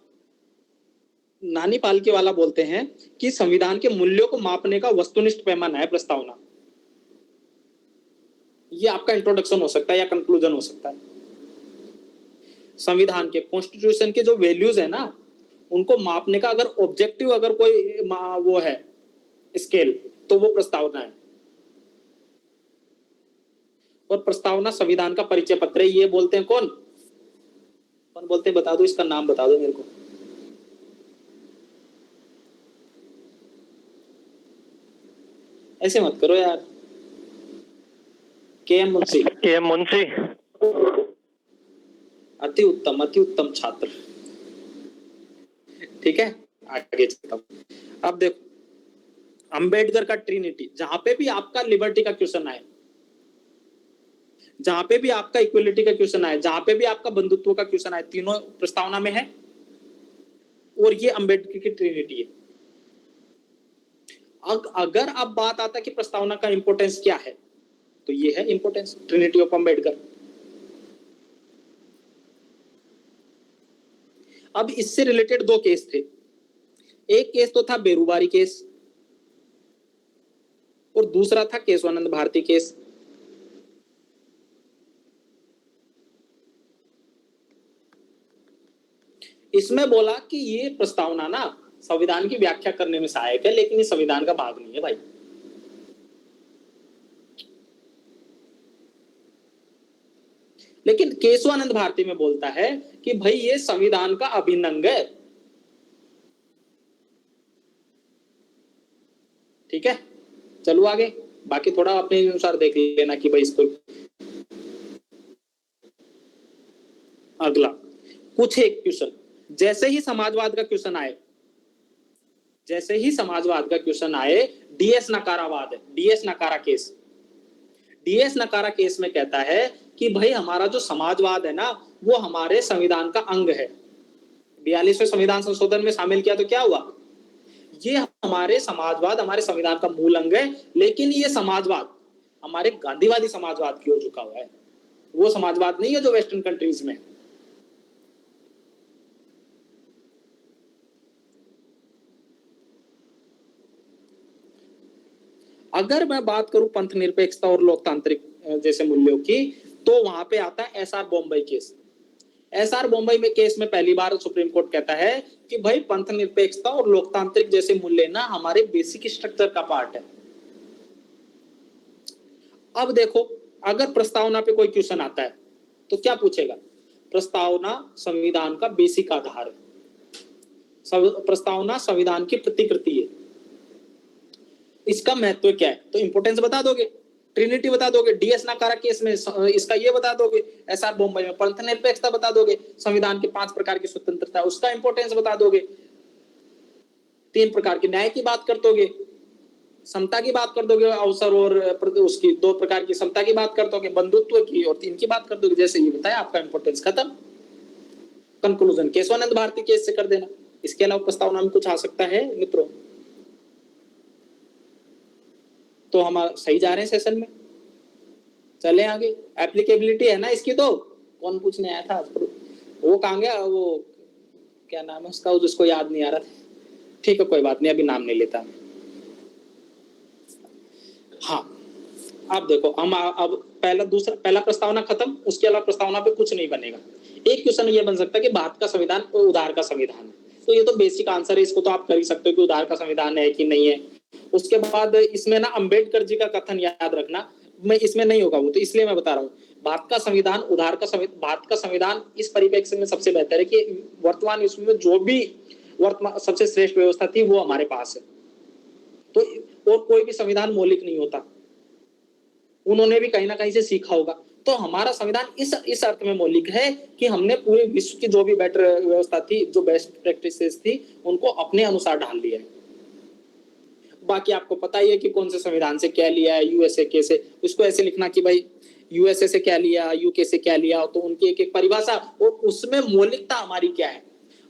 नानी पालकी वाला बोलते हैं कि संविधान के मूल्यों को मापने का वस्तुनिष्ठ पैमाना है प्रस्तावना। ये आपका इंट्रोडक्शन हो सकता है या कंक्लूजन हो सकता है। संविधान के कॉन्स्टिट्यूशन के जो वैल्यूज है ना, उनको मापने का अगर ऑब्जेक्टिव अगर कोई वो है स्केल, तो वो प्रस्तावना है। और प्रस्तावना संविधान का परिचय पत्र है। ये बोलते हैं कौन बोलते हैं, बता दो, इसका नाम बता दो मेरे को। ऐसे मत करो यार। के एम मुंशी। अति उत्तम छात्र। ठीक है, आगे चलता हूं। अब देखो, अंबेडकर का ट्रिनिटी, जहां पे भी आपका लिबर्टी का क्वेश्चन आए, जहां पे भी आपका इक्वलिटी का क्वेश्चन आए, जहां पे भी आपका बंधुत्व का क्वेश्चन आए, तीनों प्रस्तावना में है। और ये अंबेडकर की ट्रिनिटी है। अगर अब बात आता है कि प्रस्तावना का इंपोर्टेंस क्या है, तो ये है इंपोर्टेंस, ट्रिनिटी ऑफ अंबेडकर। अब इससे रिलेटेड 2 केस थे। एक केस तो था बेरुबारी केस, और दूसरा था केशवानंद भारती केस। इसमें बोला कि ये प्रस्तावना ना संविधान की व्याख्या करने में सहायक है, लेकिन ये संविधान का भाग नहीं है भाई। लेकिन केशवानंद भारती में बोलता है कि भाई ये संविधान का अभिन्न अंग है। ठीक है, चलो आगे। बाकी थोड़ा अपने अनुसार देख लेना कि भाई इसको। अगला कुछ एक क्वेश्चन, जैसे ही समाजवाद का क्वेश्चन आए, डीएस नकारावाद है, डीएस नकारा केस। डीएस नकारा केस में कहता है कि भाई हमारा जो समाजवाद है ना, वो हमारे संविधान का अंग है। 42वें संविधान संशोधन में शामिल किया तो क्या हुआ? ये हमारे समाजवाद हमारे संविधान का मूल अंग है, लेकिन ये समाजवाद हमारे गांधीवादी समाजवाद की ओर झुका हुआ है। वो समाजवाद नहीं है जो वेस्टर्न कंट्रीज में। अगर मैं बात करूं पंथ निरपेक्षता और लोकतांत्रिक जैसे मूल्यों की, तो वहां पे आता है SR Bommai case. SR Bommai में केस में पहली बार सुप्रीम कोर्ट कहता है कि भाई पंथ निरपेक्षता और लोकतांत्रिक जैसे मूल्य ना हमारे बेसिक स्ट्रक्चर का पार्ट है। अब देखो, अगर प्रस्तावना पे कोई क्वेश्चन आता है तो क्या पूछेगा? प्रस्तावना संविधान का बेसिक आधार है, प्रस्तावना संविधान की प्रतिकृति है, इसका महत्व क्या है? तो इंपोर्टेंस बता दोगे, ट्रिनिटी बता दोगे, डीएस नाकारा केस में इसका ये बता दोगे, एसआर बॉम्बई में पंथ निरपेक्षता बता दोगे, संविधान के 5 प्रकार की स्वतंत्रता उसका इंपोर्टेंस बता दोगे, 3 प्रकार के न्याय की बात कर दोगे, समता की बात कर दोगे, अवसर और उसकी 2 प्रकार की समता की बात कर दोगे, बंधुत्व की और 3 की बात कर दोगे। जैसे ये बताया, आपका इंपोर्टेंस खत्म। कंक्लूजन केशवानंद भारती केस से कर देना। इसके अलावा प्रस्तावना में कुछ आ सकता है मित्रों? तो हम सही जा रहे हैं सेशन में, चले आगे। एप्लीकेबिलिटी है ना इसकी, तो कौन पूछने आया था? वो कहाँ गया, वो क्या नाम है उसका, जिसको याद नहीं आ रहा था। ठीक है, कोई बात नहीं, अभी नाम नहीं लेता। हाँ, अब देखो, हम अब पहला प्रस्तावना खत्म। उसके अलावा प्रस्तावना पे कुछ नहीं बनेगा। एक क्वेश्चन ये बन सकता है कि भारत का संविधान उदार का संविधान है, तो ये तो बेसिक आंसर है, इसको तो आप कर ही सकते हो कि उदार का संविधान है कि नहीं है। उसके बाद इसमें ना अंबेडकर जी का कथन याद रखना, मैं इसमें नहीं होगा वो, तो इसलिए मैं बता रहा हूँ। भारत का संविधान उदार का भारत का संविधान इस परिप्रेक्ष्य में सबसे बेहतर है कि वर्तमान विश्व में जो भी वर्तमान सबसे श्रेष्ठ व्यवस्था थी वो हमारे पास है। तो और कोई भी संविधान मौलिक नहीं होता, उन्होंने भी कहीं ना कहीं से सीखा होगा। तो हमारा संविधान इस अर्थ में मौलिक है कि हमने पूरे विश्व की जो भी बेटर व्यवस्था थी, जो बेस्ट प्रैक्टिसेस थी, उनको अपने अनुसार ढाल लिया है। बाकी आपको पता ही है कि कौन से संविधान से क्या लिया है, यूएसए के से, उसको ऐसे लिखना कि भाई यूएसए से क्या लिया, यूके से क्या लिया, तो उनकी एक एक परिभाषा और उसमें मौलिकता हमारी क्या है।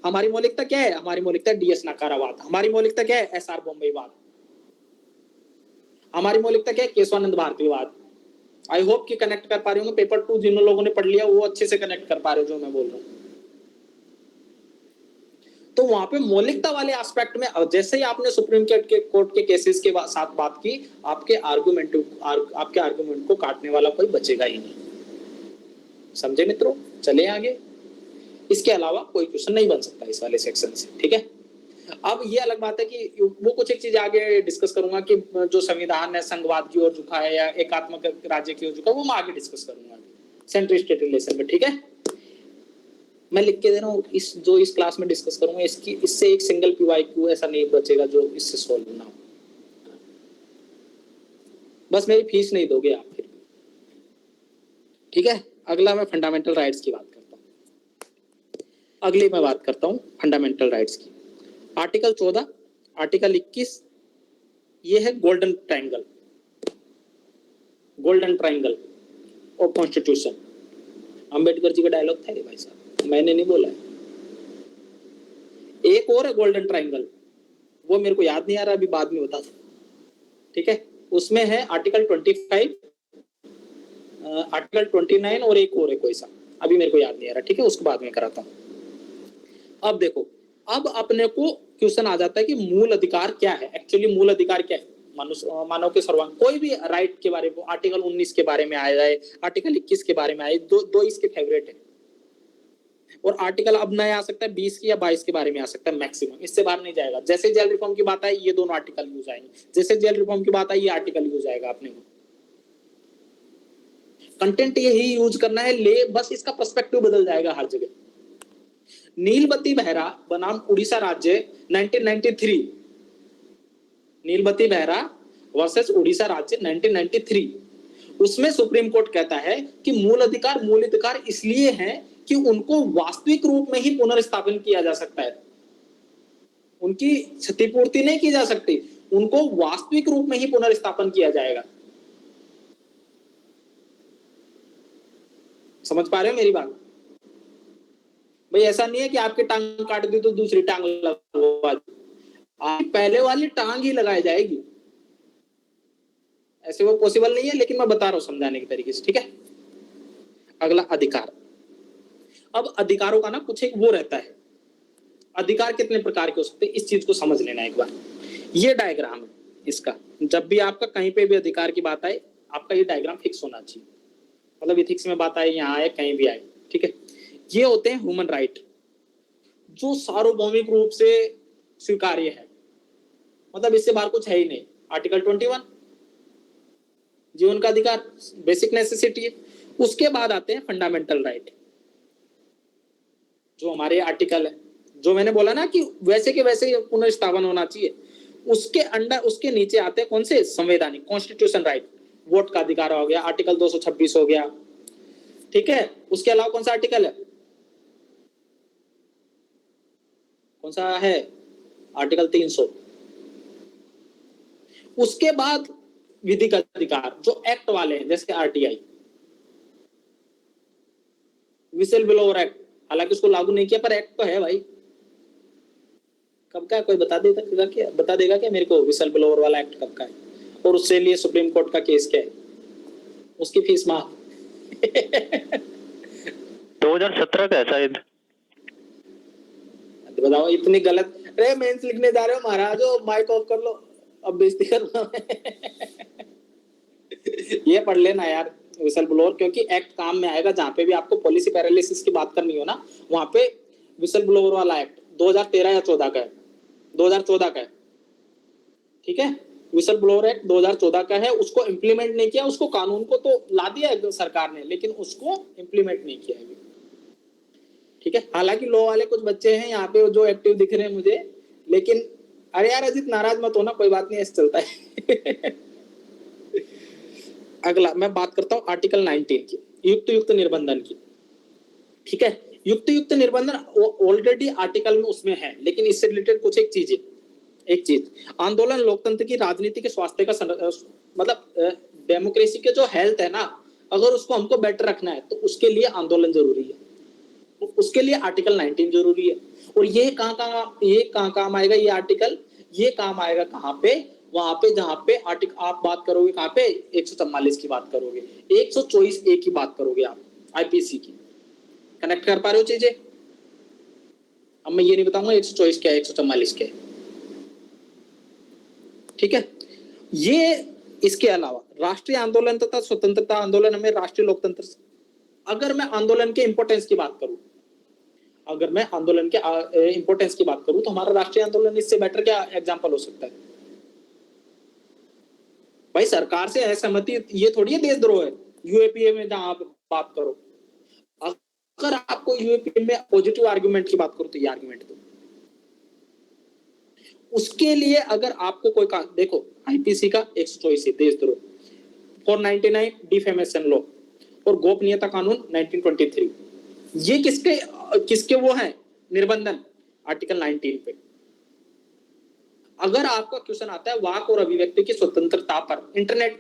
हमारी मौलिकता क्या है? हमारी मौलिकता डीएस नकारावाद। हमारी मौलिकता क्या है? एसआर बॉम्बेवाद। हमारी मौलिकता क्या है? केशवानंद भारतीवाद। आई होप कि कनेक्ट कर पा रहे होंगे। पेपर 2 जिन लोगों ने पढ़ लिया वो अच्छे से कनेक्ट कर पा रहे हो जो मैं बोल रहा हूँ। तो वहां पे मौलिकता वाले एस्पेक्ट में जैसे ही आपने सुप्रीम कोर्ट के केसेस के साथ बात की, आपके आर्गुमेंट को काटने वाला कोई बचेगा ही नहीं। समझे मित्रों? चले आगे। इसके अलावा कोई क्वेश्चन नहीं बन सकता इस वाले सेक्शन से, ठीक है। अब ये अलग बात है कि वो कुछ एक चीज आगे डिस्कस करूंगा कि जो संविधान है संघवाद की ओर झुका है या एकात्मक राज्य की ओर झुका, वो मैं आगे डिस्कस करूंगा सेंट्रल स्टेट रिलेशन में, ठीक है। मैं लिख के दे रहा हूँ, इस क्लास में डिस्कस करूंगा इससे एक सिंगल पीवाईक्यू ऐसा नहीं बचेगा जो इससे सॉल्व ना हो। बस मेरी फीस नहीं दोगे आप फिर, ठीक है। अगला मैं फंडामेंटल राइट्स की बात करता हूँ। अगली मैं बात करता हूँ फंडामेंटल राइट्स की। आर्टिकल 14, आर्टिकल 21, ये है golden triangle of constitution. Ambedkar ji का डायलॉग था ये भाई साहब, मैंने नहीं बोला है। एक और है गोल्डन ट्रायंगल, वो मेरे को याद नहीं आ रहा, अभी बाद में बता दूं, ठीक है। उसमें है आर्टिकल 25, आर्टिकल 29 और एक और है कोई सा, अभी मेरे को याद नहीं आ रहा, ठीक है। उसको बाद में कराता हूं। अब देखो, अब अपने को क्वेश्चन आ जाता है कि मूल अधिकार क्या है। एक्चुअली मूल अधिकार क्या है? मानव के सर्वांग कोई भी राइट के बारे में, आर्टिकल 19 के बारे में आ जाए, आर्टिकल 21 के बारे में आए, दो इसके फेवरेट है। और आर्टिकल अब नया आ सकता है 20 की या 22 के बारे में आ सकता है मैक्सिमम, इससे बाहर नहीं जाएगा। जैसे जेल रिफॉर्म की बात आई, ये दोनों आर्टिकल यूज आएंगे। जैसे जेल रिफॉर्म की बात आई, ये आर्टिकल यूज आएगा। अपने को कंटेंट यही यूज करना है, बस इसका पर्सपेक्टिव बदल जाएगा हर जगह। नीलबत्ती बेहरा बनाम उड़ीसा राज्य 1993, नीलबत्ती बेहरा वर्सेस उड़ीसा राज्य 1993, उसमें सुप्रीम कोर्ट कहता है कि मूल अधिकार इसलिए हैं कि उनको वास्तविक रूप में ही पुनर्स्थापन किया जा सकता है। उनकी क्षतिपूर्ति नहीं की जा सकती, उनको वास्तविक रूप में ही पुनर्स्थापन किया जाएगा। समझ पा रहे हो मेरी बात? भाई ऐसा नहीं है कि आपकी टांग काट दी तो दूसरी टांग लगवा दी, आपकी पहले वाली टांग ही लगाई जाएगी। ऐसे वो पॉसिबल नहीं है, लेकिन मैं बता रहा हूं समझाने के तरीके से, ठीक है। अगला अधिकार। अब अधिकारों का ना कुछ एक वो रहता है, अधिकार कितने प्रकार के हो सकते हैं, इस चीज को समझ लेना एक बार। ये डायग्राम है इसका, जब भी आपका कहीं पे भी अधिकार की बात आए, आपका ये डायग्राम फिक्स होना चाहिए। मतलब इथिक्स में बात आए, यहाँ आए, कहीं भी आए, ठीक है। ये होते हैं ह्यूमन राइट, जो सार्वभौमिक रूप से स्वीकार्य है, मतलब इससे बाहर कुछ है ही नहीं। आर्टिकल 21 जीवन का अधिकार, बेसिक नेसेसिटी है। उसके बाद आते हैं फंडामेंटल राइट, जो हमारे आर्टिकल है, जो मैंने बोला ना कि वैसे के वैसे पुनर्स्थापन होना चाहिए। उसके अंडर, उसके नीचे आते हैं कौन से? संवैधानिक कॉन्स्टिट्यूशन राइट, वोट का अधिकार हो गया, आर्टिकल 226 हो गया, ठीक है। उसके अलावा कौन सा आर्टिकल है? कौन सा है? आर्टिकल 300। उसके बाद विधिक अधिकार, जो एक्ट वाले हैं, जैसे आरटीआई, विसल ब्लोअर एक्ट, हालांकि उसको लागू नहीं किया पर एक्ट तो है भाई। कब का है कोई बता देगा क्या मेरे को? विसल ब्लोअर वाला एक्ट कब का है? और उससे लिए सुप्रीम कोर्ट का केस क्या है? उसकी फीस माफ 2017 का है शायद। बताओ इतनी गलत। अरे मेंस लिखने जा रहे हो महाराज, माइक ऑफ कर लो, अब बेइज्जती कर रहा ये पढ़ लेना यार विसल ब्लोअर, क्योंकि एक्ट काम में आएगा। जहां पे भी आपको पॉलिसी पैरालिसिस की बात करनी हो ना, वहां पे विसल ब्लोअर वाला एक्ट 2013 या 14 का है, 2014 का है, ठीक है। विसल ब्लोअर एक्ट 2014 का है। उसको इम्प्लीमेंट नहीं किया, उसको कानून को तो ला दिया है सरकार ने, लेकिन उसको इम्प्लीमेंट नहीं किया है, ठीक है। हालांकि लॉ वाले कुछ बच्चे हैं यहाँ पे जो एक्टिव दिख रहे हैं मुझे, लेकिन अरे यार अजीत नाराज मत होना, कोई बात नहीं, ऐसे चलता है अगला मैं बात करता हूँ आर्टिकल 19 की, युक्त निर्बंधन की, ठीक है। युक्त निर्बंधन ऑलरेडी आर्टिकल में उसमें है, लेकिन इससे रिलेटेड कुछ एक चीजें एक चीज, आंदोलन लोकतंत्र की राजनीति के स्वास्थ्य का मतलब डेमोक्रेसी के जो हेल्थ है ना, अगर उसको हमको बेटर रखना है तो उसके लिए आंदोलन जरूरी है, उसके लिए आर्टिकल 19 जरूरी है। और ये कहाँ काम आएगा ये आर्टिकल? ये काम आएगा कहाँ पे? वहां पे जहां पे आर्टिकल आप बात करोगे, कहाँ पे 144 की बात करोगे, 124A की बात करोगे आप, आईपीसी की। कनेक्ट कर पा रहे हो चीजें? अब मैं ये नहीं बताऊंगा 124 क्या है 144 क्या है, ठीक है। ये इसके अलावा राष्ट्रीय आंदोलन तथा स्वतंत्रता आंदोलन हमें राष्ट्रीय लोकतंत्र, अगर मैं आंदोलन के इंपोर्टेंस की बात करूं, अगर मैं आंदोलन के इंपोर्टेंस की बात करूं तो हमारा राष्ट्रीय आंदोलन इससे बेटर क्या एग्जांपल हो सकता है? भाई सरकार से असहमति ये थोड़ी है देशद्रोह है। यूएपीए में जहां आप बात करो, अगर आपको यूएपीए में पॉजिटिव आर्गुमेंट की बात करो तो ये आर्गुमेंट दो। उसके लिए अगर आपको कोई देखो आईपीसी का 124 देशद्रोह, 499 डिफेमेशन लॉ और गोपनीयता कानून 1923, ये किसके वो हैं निर्बंधन? आर्टिकल 19 पे। अगर आपका क्वेश्चन आता है वाक और अभिव्यक्ति की स्वतंत्रता पर, इंटरनेट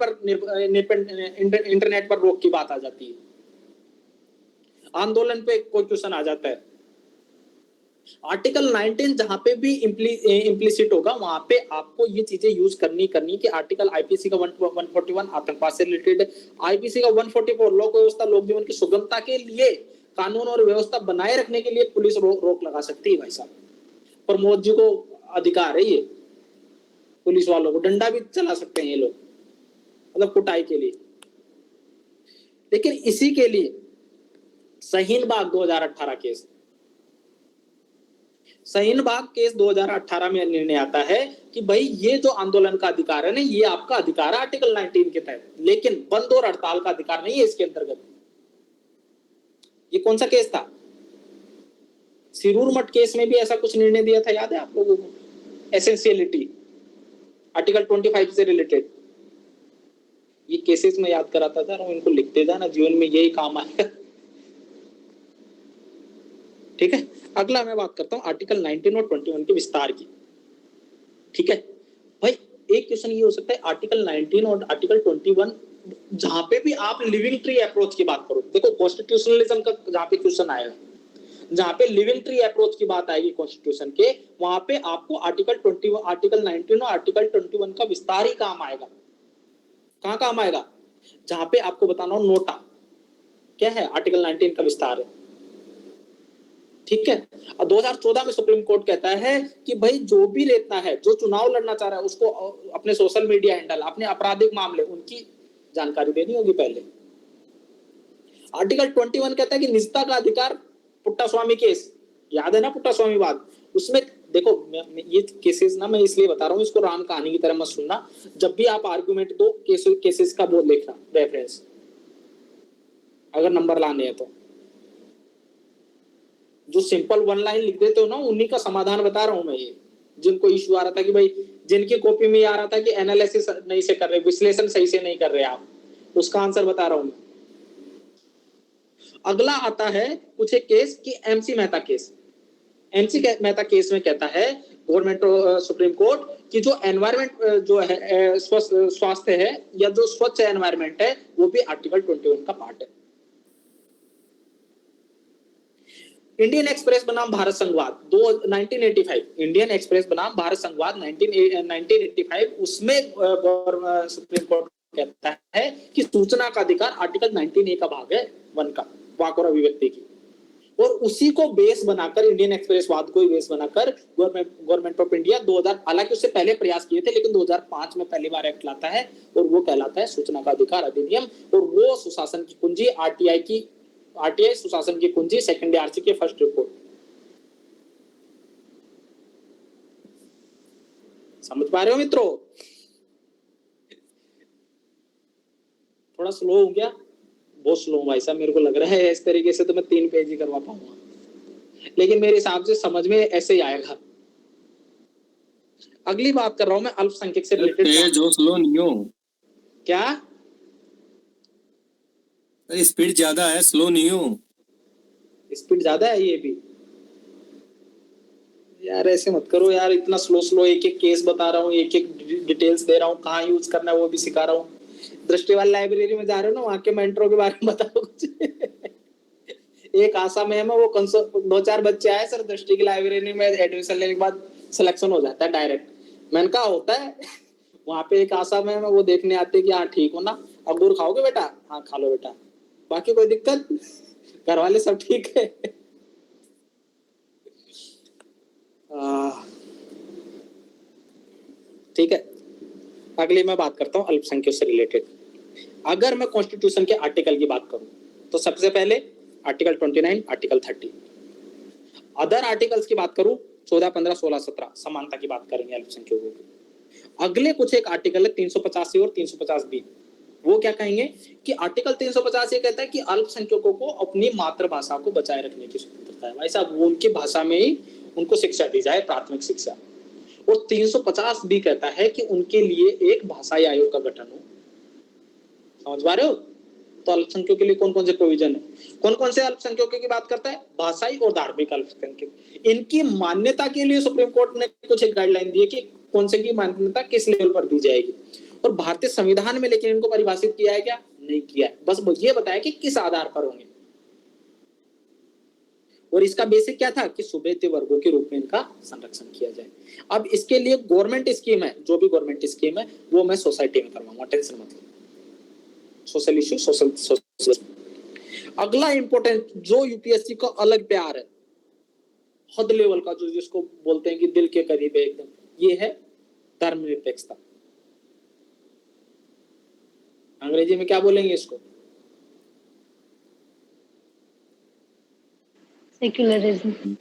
पर रोक की बात आ जाती है, आंदोलन पे कोई क्वेश्चन आ जाता है, आर्टिकल 19 जहां पे भी इम्प्लिसिट होगा वहां पे आपको ये चीजें यूज करनी कि आर्टिकल आईपीसी का 141 आतंकवाद से रिलेटेड, आईपीसी का 144 लोक व्यवस्था लोक जीवन की सुगमता के लिए कानून और व्यवस्था बनाए रखने के लिए पुलिस रोक लगा सकती है। भाई साहब प्रमोद जी को अधिकार है, ये पुलिस वालों को डंडा भी चला सकते हैं ये लोग, मतलब कुटाई के लिए। लेकिन इसी के लिए शाहीन बाग 2018 केस, शाहीन बाग केस 2018 में निर्णय आता है कि भाई ये जो आंदोलन का अधिकार है ना, ये आपका अधिकार है आर्टिकल 19 के तहत, लेकिन बंद और हड़ताल का अधिकार नहीं है इसके अंतर्गत। ये कौन सा केस था? सिरूर मठ केस में भी ऐसा कुछ निर्णय दिया था, याद है आप लोगों को? एसेंशियलिटी आर्टिकल 25 से रिलेटेड। ये केसेस में याद कराता था, इनको लिखते जाना, जीवन में यही काम आएगा, ठीक है। अगला मैं बात करता हूं आर्टिकल 19 और 21 के विस्तार की, ठीक है। भाई एक क्वेश्चन ये हो सकता है आर्टिकल 19 और आर्टिकल 21 जहां पे भी आप लिविंग ट्री अप्रोच की बात करो, देखो कॉन्स्टिट्यूशनलिज्म का जहां पे क्वेश्चन आएगा, जहां पे लिविंग ट्री अप्रोच की बात आएगी कॉन्स्टिट्यूशन के, वहां पे आपको आर्टिकल 19 और आर्टिकल 21 का विस्तार ही काम आएगा। कहां काम आएगा? जहां पे आपको बताना हो नोटा क्या है, आर्टिकल 19 का विस्तार है, ठीक है। 2014 में सुप्रीम कोर्ट कहता है कि भाई जो भी लेता है, जो चुनाव लड़ना चाह रहा है, उसको अपने सोशल मीडिया हैंडल, अपने आपराधिक मामले, उनकी जानकारी देनी होगी पहले। आर्टिकल 21 कहता है कि निजता का अधिकार, पुट्टा स्वामी केस याद है ना, पुट्टा स्वामी बात, उसमें देखो ये केसेस ना मैं इसलिए बता रहा हूँ, इसको राम कहानी की तरह मत सुनना। जब भी आप आर्गुमेंट दो केसेस का बोल देखना रेफरेंस, अगर नंबर लाने हैं तो। जो सिंपल वन लाइन लिख देते हो ना, उन्हीं का समाधान बता रहा हूं मैं। ये जिनको इश्यू आ रहा था कि भाई जिनकी कॉपी में आ रहा था कि एनालिसिस नहीं से कर रहे, विश्लेषण सही से नहीं कर रहे आप, उसका आंसर बता रहा हूं। अगला आता है कुछ एक केस कि MC Mehta case. MC Mehta case में कहता है गवर्नमेंट सुप्रीम कोर्ट कि जो एनवायरमेंट जो है स्वास्थ्य है या जो स्वच्छ एनवायरमेंट है, वो भी आर्टिकल 21 का पार्ट है। इंडियन एक्सप्रेस बनाम भारत संघवाद 1985, इंडियन एक्सप्रेस बनाम भारत संघवाद 1985, उसमें सुप्रीम कोर्ट कहता है कि सूचना का अधिकार आर्टिकल 19A का भाग है 1 का, वाक और अभिव्यक्ति की। और उसी को बेस बनाकर, इंडियन एक्सप्रेस वाद को बेस बनाकर गवर्नमेंट ऑफ इंडिया 2000, हालांकि उससे पहले प्रयास किए थे, लेकिन 2005 में पहली बार एक्ट लाता है और वो कहलाता है सूचना का अधिकार अधिनियम। और वो सुशासन की कुंजी आरटीआई सुशासन की कुंजी, सेकंड आरसी के फर्स्ट रिपोर्ट। समझ पा रहे हो मित्रों? थोड़ा स्लो हो गया, बहुत स्लो भाई साहब, मेरे को लग रहा है इस तरीके से तो मैं 3 पेज ही करवा पाऊंगा, लेकिन मेरे हिसाब से समझ में ऐसे ही आएगा। अगली बात कर रहा हूं मैं अल्पसंख्यक से रिलेटेड। जो स्लो नहीं हो क्या? स्पीड ज्यादा है, स्लो नहीं हो। स्पीड ज्यादा है ये भी, यार ऐसे मत करो यार, इतना स्लो स्लो एक एक केस बता रहा हूँ, एक एक डिटेल्स दे रहा हूँ, कहाँ यूज करना है वो भी सिखा रहा हूँ। दृष्टि वाली लाइब्रेरी में जा रहे हो ना, वहाँ के मेंटरों के बारे में बताओ कुछ। एक आशा मैम है, वो 2-4 बच्चे आए सर दृष्टि की लाइब्रेरी में, एडमिशन लेने के बाद सिलेक्शन हो जाता है डायरेक्ट। मैंने कहा होता है। वहाँ पे एक आशा मैम है, वो देखने आते कि हाँ ठीक हो ना, अंगूर खाओगे बेटा, हाँ खा लो बेटा, बाकी कोई दिक्कत, घर वाले सब ठीक है। ठीक है, अगली मैं बात करता हूँ अल्पसंख्यकों से रिलेटेड। अगर मैं कॉन्स्टिट्यूशन के आर्टिकल की बात करूं तो सबसे पहले आर्टिकल 29, आर्टिकल 30। अदर आर्टिकल्स की बात करूं 14, 15, 16, 17 समानता की बात करेंगे अल्पसंख्यकों की। अगले कुछ एक आर्टिकल है 385 और 350 बी। वो क्या कहेंगे कि आर्टिकल 350 ये कहता है कि अल्पसंख्यकों को अपनी मातृभाषा को बचाए रखने की स्वतंत्रता है। भाई साहब, वो उनकी भाषा में ही उनको शिक्षा दी जाए, प्राथमिक शिक्षा। और 350 भी कहता है कि उनके लिए एक भाषाई आयोग का गठन हो। समझ पा रहे हो? तो अल्पसंख्यकों के लिए कौन कौन से प्रोविजन है? कौन कौन से अल्पसंख्यकों की बात करता है? भाषाई और धार्मिक अल्पसंख्यक। इनकी मान्यता के लिए सुप्रीम कोर्ट ने कुछ एक गाइडलाइन दी है कि कौन से की मान्यता किस लेवल पर दी जाएगी। और भारतीय संविधान में लेकिन इनको परिभाषित किया है क्या? नहीं किया है। बस ये बताया कि किस आधार पर होंगे। और इसका बेसिक क्या था कि सुब्रत वर्गों के रूप में इनका संरक्षण किया जाए। अब इसके लिए गवर्नमेंट स्कीम है, जो भी गवर्नमेंट स्कीम है वो मैं सोसाइटी में करवाऊंगा, टेंशन मत लो। Social issue, social. अगला इंपॉर्टेंट जो यूपीएससी का अलग प्यार है, हद लेवल का, जो जिसको बोलते हैं कि दिल के करीब है एकदम, ये है धर्मनिरपेक्षता। अंग्रेजी में क्या बोलेंगे इसको? सेक्युलरिज्म।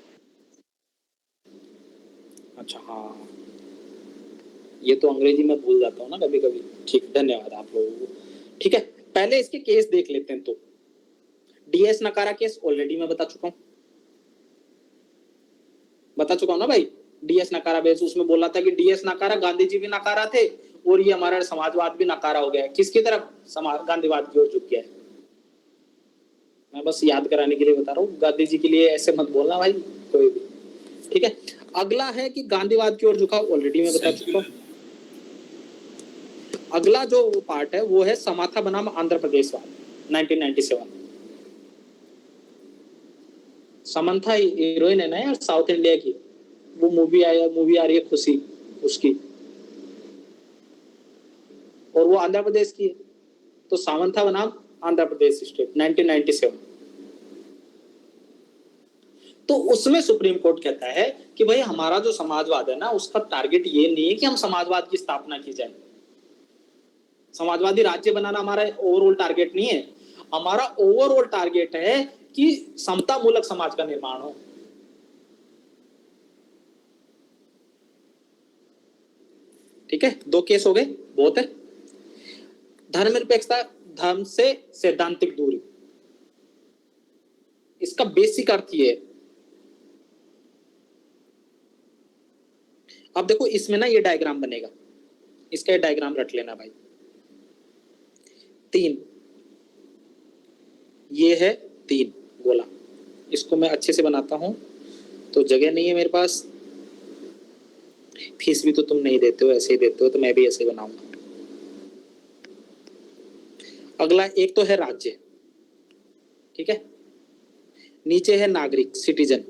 अच्छा हाँ, ये तो अंग्रेजी में भूल जाता हूँ ना कभी कभी। ठीक, धन्यवाद आप लोगों को। ठीक है, पहले इसके केस देख लेते हैं। तो डीएस नकारा केस ऑलरेडी मैं बता चुका हूं ना भाई। डीएस नकारा बेस, उसमें बोला था कि डीएस नकारा, गांधी जी भी नकारा थे और ये हमारा समाजवाद भी नकारा हो गया है। किसकी तरफ? गांधीवाद की ओर झुक गया है। मैं बस याद कराने के लिए बता रहा हूँ, गांधी जी के लिए ऐसे मत बोलना भाई कोई भी। ठीक है, अगला है कि गांधीवाद की ओर झुका, ऑलरेडी मैं बता चुका हूँ। अगला जो पार्ट है वो है समाथा बनाम आंध्र प्रदेशवाद, 1997। समंथा हीरोइन है ना यार, साउथ इंडिया की। वो मूवी आ रही है खुशी उसकी, और वो आंध्र प्रदेश की है। तो सामंथा बनाम आंध्र प्रदेश स्टेट, 1997। तो उसमें सुप्रीम कोर्ट कहता है कि भाई हमारा जो समाजवाद है ना, उसका टारगेट ये नहीं है कि हम समाजवाद की स्थापना की जाए। समाजवादी राज्य बनाना हमारा ओवरऑल टारगेट नहीं है। हमारा ओवरऑल टारगेट है कि समता मूलक समाज का निर्माण हो। ठीक है, 2 केस हो गए, बहुत है। धर्मनिरपेक्षता, धर्म से सैद्धांतिक दूरी, इसका बेसिक अर्थ ये है। अब देखो इसमें ना ये डायग्राम बनेगा, इसका डायग्राम रट लेना भाई। 3, ये है 3 गोला। इसको मैं अच्छे से बनाता हूं, तो जगह नहीं है मेरे पास। फीस भी तो तुम नहीं देते हो, ऐसे ही देते हो, तो मैं भी ऐसे बनाऊंगा। अगला एक तो है राज्य, ठीक है, नीचे है नागरिक, सिटीजन,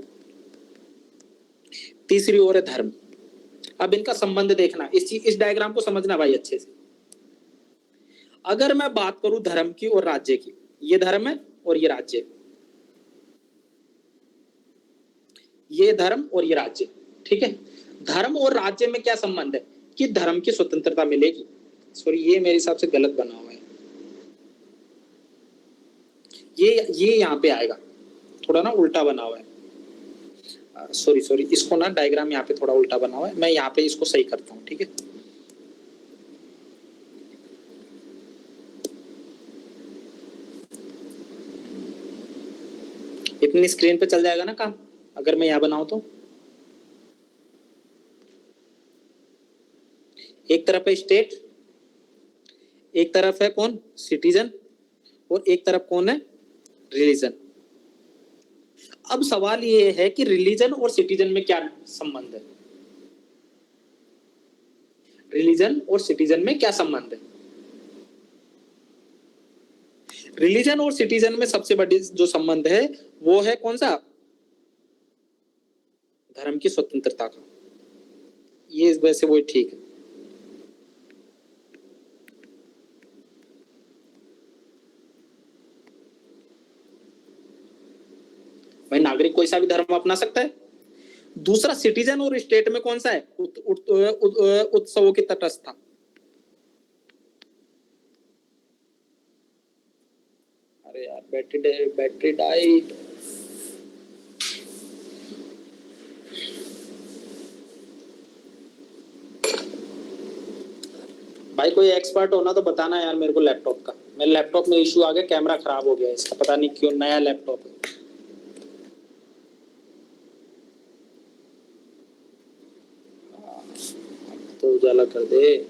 तीसरी ओर है धर्म। अब इनका संबंध देखना, इस डायग्राम को समझना भाई अच्छे से। अगर मैं बात करूं धर्म की और राज्य की, ये धर्म है और ये राज्य, ये धर्म और ये राज्य। ठीक है, धर्म और राज्य में क्या संबंध है कि धर्म की स्वतंत्रता मिलेगी। सॉरी, ये मेरे हिसाब से गलत बना हुआ है, ये यहाँ पे आएगा, थोड़ा ना उल्टा बना हुआ है। सॉरी, इसको ना डायग्राम यहाँ पे थोड़ा उल्टा बना हुआ है, मैं यहाँ पे इसको सही करता हूँ। ठीक है, इतनी स्क्रीन पे चल जाएगा ना काम, अगर मैं यहाँ बनाऊं तो। एक तरफ है स्टेट, एक तरफ है कौन? सिटीजन, और एक तरफ कौन है? रिलीजन। अब सवाल ये है कि रिलीजन और सिटीजन में क्या संबंध है? रिलीजन और सिटीजन में क्या संबंध है? रिलीजन और सिटीजन में सबसे बड़ी जो संबंध है वो है कौन सा? धर्म की स्वतंत्रता का। ये वैसे वो ठीक है। भाई नागरिक कोई सा भी धर्म अपना सकता है। दूसरा, सिटीजन और स्टेट में कौन सा है? उत्सवों की तटस्थता। अरे यार बैटरी डाइट। भाई कोई एक्सपर्ट होना तो बताना यार मेरे को लैपटॉप का। मेरे लैपटॉप में इशू आ गया, कैमरा खराब हो गया इसका, पता नहीं क्यों। नया लैपटॉप है। तो उजाला कर दे।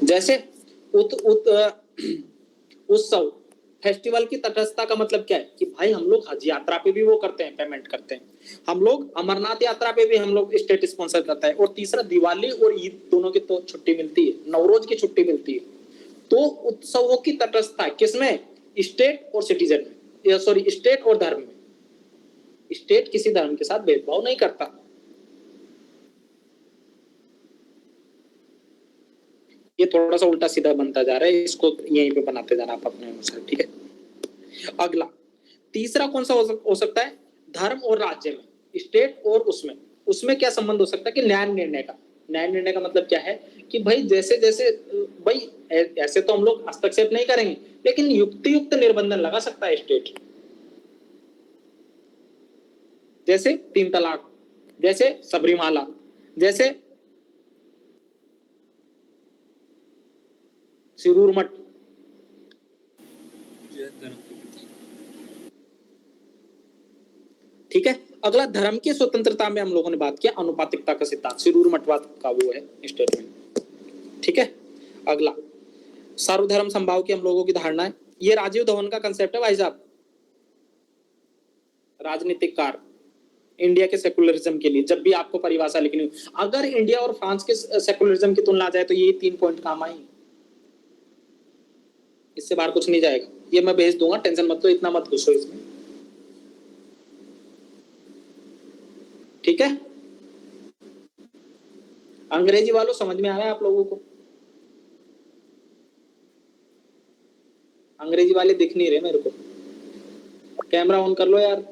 जैसे उत्सव, फेस्टिवल की तटस्थता का मतलब क्या है कि भाई हम लोग हज यात्रा पे भी वो करते हैं, पेमेंट करते हैं। हम लोग अमरनाथ यात्रा पे भी हम लोग स्टेट स्पॉन्सर करता है। और तीसरा, दिवाली और ईद दोनों की तो छुट्टी मिलती है, नवरोज की छुट्टी मिलती है। तो उत्सवों की तटस्थता किसमें? स्टेट और सिटीजन में, सॉरी स्टेट और धर्म में। स्टेट किसी धर्म के साथ भेदभाव नहीं करता। ये थोड़ा सा उल्टा सीधा बनता जा रहा है, इसको यहीं पे बनाते जाना आप अपने अनुसार, ठीक है। अगला, तीसरा कौन सा हो सकता है? धर्म और राज्य में, स्टेट और उसमें क्या संबंध हो सकता है कि न्याय निर्णय का। न्याय निर्णय का मतलब क्या है कि भाई जैसे जैसे, भाई ऐसे तो हम लोग हस्तक्षेप नहीं करेंगे, लेकिन युक्त निर्बंधन लगा सकता है स्टेट। जैसे 3 तलाक, जैसे सबरीमाला, जैसे सिरूर मठ। ठीक है। अगला, धर्म की स्वतंत्रता में हम लोगों ने बात किया अनुपातिकता का सिद्धांत, सिरूर मठवाद का वो है स्टेटमेंट। ठीक है। अगला, सर्वधर्म संभाव की हम लोगों की धारणा है। ये राजीव धवन का कंसेप्ट है भाई साहब, राजनीतिक कार इंडिया के सेकुलरिज्म के लिए। जब भी आपको परिभाषा लिखनी हो, अगर इंडिया और फ्रांस के सेकुलरिज्म की तुलना जाए तो ये 3 पॉइंट काम आएंगे, इससे बाहर कुछ नहीं जाएगा। ये मैं भेज दूंगा, टेंशन मत लो, इतना मत घुसो इसमें, ठीक है। अंग्रेजी वालों समझ में आ रहा है आप लोगों को? अंग्रेजी वाले दिख नहीं रहे मेरे को, कैमरा ऑन कर लो यार।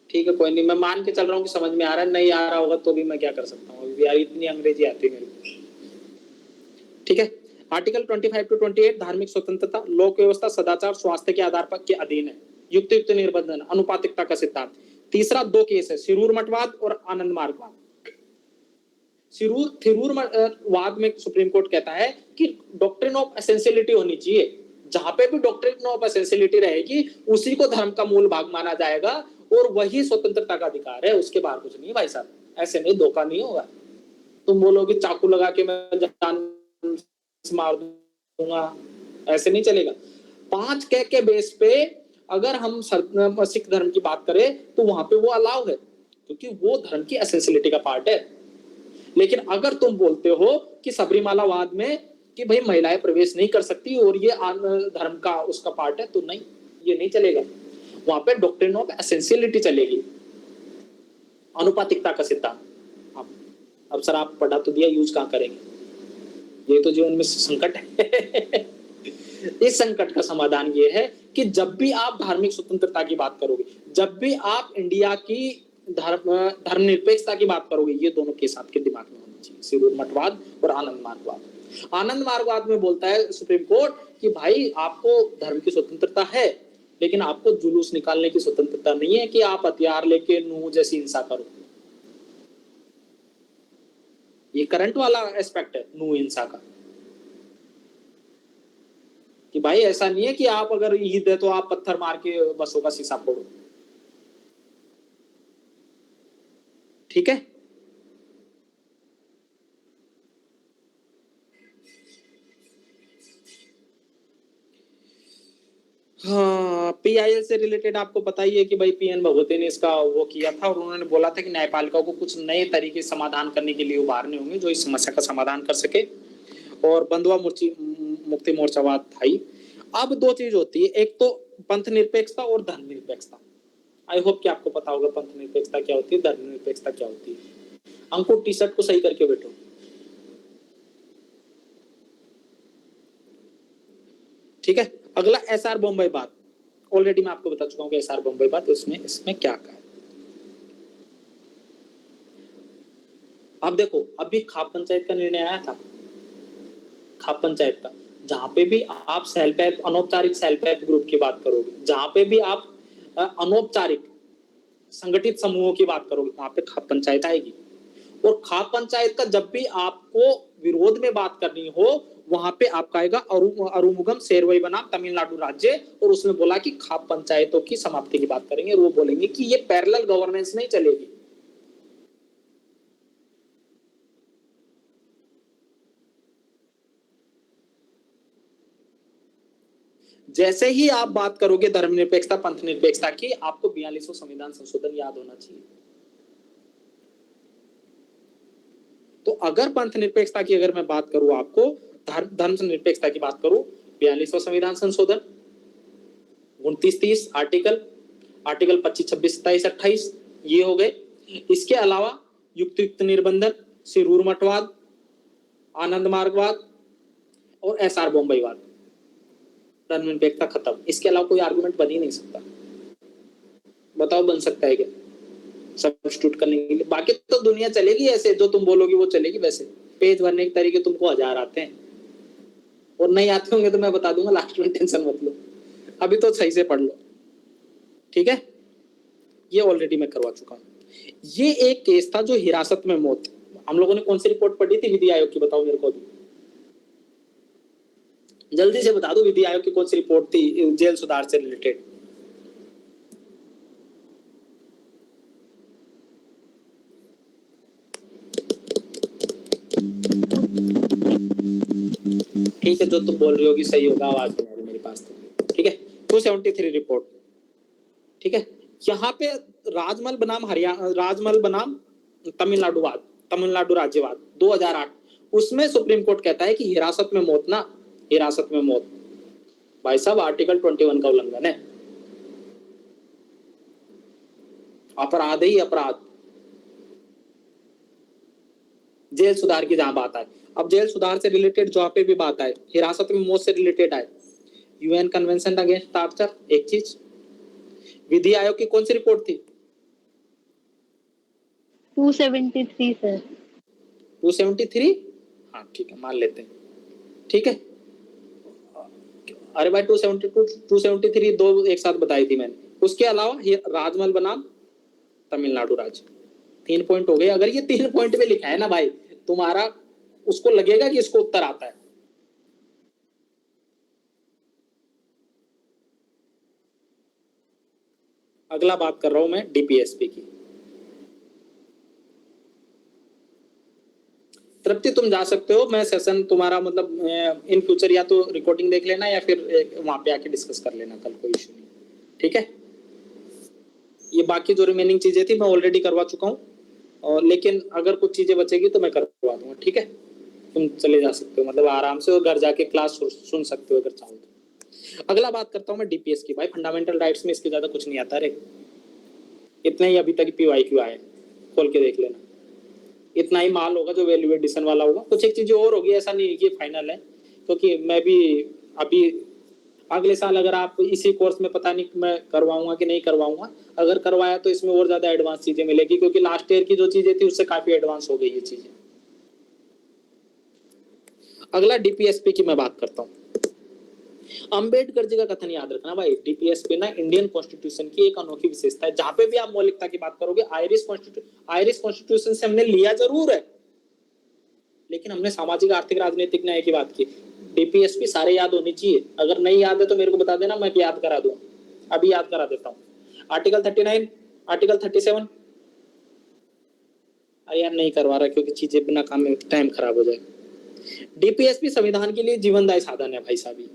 ठीक है, कोई नहीं, मैं मान के चल रहा हूँ कि समझ में आ रहा है। नहीं आ रहा होगा तो भी मैं क्या कर सकता हूँ यार, इतनी अंग्रेजी आती है मेरे को, ठीक है। आर्टिकल 25 to 28, धार्मिक स्वतंत्रता, लोक व्यवस्था, सदाचार, स्वास्थ्य के आधार पर के अधीन है। युक्त निर्बंधन, अनुपातिकता का सिद्धांत। तीसरा 2 केस है, सिरूर मठवाद और आनंद मार्गवाद। थिरूर वाद में सुप्रीम कोर्ट कहता है कि डॉक्ट्रिन ऑफ एसेंशियलिटी होनी चाहिए। जहां पे भी डॉक्ट्रिन ऑफ एसेंशियलिटी रहेगी उसी को धर्म का मूल भाग माना जाएगा और वही स्वतंत्रता का अधिकार है, उसके बाहर कुछ नहीं भाई साहब। ऐसे नहीं, धोखा नहीं होगा। तुम बोलोगे चाकू लगा के मैं जान मार दूंगा, ऐसे नहीं चलेगा। 5 के बेस पे अगर हम सिख धर्म की बात करें तो वहां पे वो अलाउ है, क्योंकि वो धर्म की एसेंशियलिटी का पार्ट है। लेकिन अगर तुम बोलते हो कि सबरीमाला वाद में कि भाई महिलाएं प्रवेश नहीं कर सकती और ये धर्म का उसका पार्ट है, तो नहीं, ये नहीं चलेगा। वहां पे डॉक्ट्रिन ऑफ एसेंशियलिटी चलेगी, अनुपातिकता का सिद्धांत। अब सर आप पढ़ा तो दिया, यूज कहां करेंगे? ये तो जीवन में संकट है। इस संकट का समाधान ये है कि जब भी आप धार्मिक स्वतंत्रता की बात करोगे, जब भी आप इंडिया की धर्मनिरपेक्षता की बात करोगे, ये दोनों के साथ के दिमाग में होनी चाहिए, सिरूर मठवाद और आनंद मार्गवाद। आनंद मार्गवाद में बोलता है सुप्रीम कोर्ट कि भाई आपको धर्म की स्वतंत्रता है, लेकिन आपको जुलूस निकालने की स्वतंत्रता नहीं है कि आप हथियार लेके नूह जैसी हिंसा करो। ये करंट वाला एस्पेक्ट है नूह हिंसा का, कि भाई ऐसा नहीं है कि आप अगर ईद है तो आप पत्थर मार के बसों का शीशा फोड़ो, ठीक है। AIL से रिलेटेड आपको पता ही है कि भाई PN भगवती ने इसका वो किया था और उन्होंने बोला था कि न्यायपालिका को कुछ नए तरीके से समाधान करने के लिए उभारने होंगे जो इस समस्या का समाधान कर सके, और बंधुआ मुक्ति मोर्चावाद था ही। अब दो चीज होती है, एक तो पंथ निरपेक्षता और धर्म निरपेक्षता। आई होप कि आपको पता होगा पंथ निरपेक्षता क्या होती है, धर्म निरपेक्षता क्या होती है। अंकुर टी शर्ट को सही करके बैठो। ठीक है, अगला SR बॉम्बे बात। ऑलरेडी मैं आपको बता चुका हूँ कि SR बॉम्बे बात इसमें क्या कहा। अब देखो, अभी खाप पंचायत का निर्णय आया था, खाप पंचायत का, जहां पे भी आप सेल्फ हेल्प, अनौपचारिक सेल्फ हेल्प ग्रुप की बात करोगे, जहां पे भी आप अनौपचारिक संगठित समूहों की बात करोगे, वहां पे खाप पंचायत आएगी। और खाप पंचायत का जब भी आपको विरोध में बात करनी हो, वहां पे आपका आएगा अरुमुगम शेरवई बनाम तमिलनाडु राज्य, और उसमें बोला कि खाप पंचायतों की समाप्ति की बात करेंगे, और वो बोलेंगे कि ये पैरेलल गवर्नेंस नहीं चलेगी। जैसे ही आप बात करोगे धर्मनिरपेक्षता, पंथ निरपेक्षता की, आपको 42वां संविधान संशोधन याद होना चाहिए। तो अगर पंथ निरपेक्षता की अगर मैं बात करूं, आपको धर्म निरपेक्षता की बात करूं, 42वां संविधान संशोधन 29-30 आर्टिकल 25, 26, 27, 28 ये हो गए। इसके अलावा युक्त निर्बंधन, सिरूर मठवाद, आनंद मार्गवाद और SR बॉम्बेवाद, धर्म निरपेक्षता खत्म। इसके अलावा कोई आर्गुमेंट बन ही नहीं सकता। बताओ बन सकता है क्या सब्स्टिट्यूट करने के लिए? बाकी तो दुनिया चलेगी ऐसे, जो तुम बोलोगे वो चलेगी। वैसे पेज भरने के तरीके तुमको 1000 आते हैं, और नहीं आते होंगे तो मैं बता दूंगा, लास्ट में टेंशन मत लो, अभी तो सही से पढ़ लो। ठीक है, ये ऑलरेडी मैं करवा चुका हूं। ये एक केस था जो हिरासत में मौत, हम लोगों ने कौन सी रिपोर्ट पढ़ी थी विधि आयोग की, बताओ मेरे को अभी जल्दी से बता दो। विधि आयोग की कौन सी रिपोर्ट थी जेल सुधार से रिलेटेड? ठीक है, जो तुम बोल रही होगी सही होगा, आवाज नहीं आ रही मेरे पास तो। ठीक है, 273 रिपोर्ट। ठीक है, यहाँ पे राजमल बनाम तमिलनाडु राज्यवाद 2008, उसमें सुप्रीम कोर्ट कहता है कि हिरासत में मौत ना, हिरासत में मौत भाई साहब आर्टिकल 21 का उल्लंघन है, अपराध ही अपराध। जेल सुधार की जहां बात आए, अब जेल सुधार से रिलेटेड जहां पे भी बात आए, हिरासत में मौत से रिलेटेड आए, UN कन्वेंशन अगेंस्ट टॉर्चर एक चीज। विधि आयोग की कौन सी रिपोर्ट थी? 273 सर। 273, हाँ ठीक है मान लेते हैं। ठीक है, अरे भाई 272 273 दो एक साथ बताई थी मैंने। उसके अलावा राजमल बनाम तमिलनाडु राज्य, 3 पॉइंट हो गए। अगर ये 3 पॉइंट में लिखा है ना भाई, तुम्हारा उसको लगेगा कि इसको उत्तर आता है। अगला बात कर रहा हूं मैं DPSP की। तृप्ति तुम जा सकते हो, मैं सेशन तुम्हारा मतलब इन फ्यूचर या तो रिकॉर्डिंग देख लेना या फिर वहां पे आके डिस्कस कर लेना कल, कोई इशू नहीं। ठीक है, ये बाकी जो रिमेनिंग चीजें थी मैं ऑलरेडी करवा चुका हूँ, और लेकिन अगर कुछ चीजें बचेगी तो मैं करवा दूंगा। ठीक है, तुम चले जा सकते हो मतलब आराम से, और घर जाके क्लास सुन सकते हो अगर चाहो तो। अगला बात करता हूँ मैं DPS की। भाई फंडामेंटल राइट्स में इसके ज्यादा कुछ नहीं आता रे, इतना ही अभी तक PYQ आए, खोल के देख लेना। इतना ही माल होगा जो वैल्यू एडिशन वाला होगा, कुछ एक चीजें और होगी, ऐसा नहीं कि फाइनल है, क्योंकि मैं भी अभी अगले साल अगर आप इसी कोर्स में, पता नहीं मैं करवाऊंगा कि नहीं करवाऊंगा, अगर करवाया तो इसमें और ज्यादा एडवांस चीजें मिलेगी, क्योंकि लास्ट ईयर की जो चीजें थी उससे काफी एडवांस हो गई ये चीजें। अगला DPSP की मैं बात करता हूँ। अंबेडकर जी का कथन याद रखना भाई, DPSP ना इंडियन कॉन्स्टिट्यूशन की एक अनोखी विशेषता है। जहां पे भी आप मौलिकता की बात करोगे, आयरिश कॉन्स्टिट्यूशन से हमने लिया जरूर है, लेकिन हमने सामाजिक आर्थिक राजनीतिक न्याय की बात की। DPSP सारे याद होनी चाहिए, अगर नहीं याद है तो मेरे को बता देना, मैं याद करा दूं, अभी याद करा देता हूँ। आर्टिकल 39, आर्टिकल 37, अरे यार नहीं करवा रहा क्योंकि चीजें बिना काम में टाइम खराब हो जाए। DPSP संविधान के लिए जीवनदायी साधन है भाई साहब,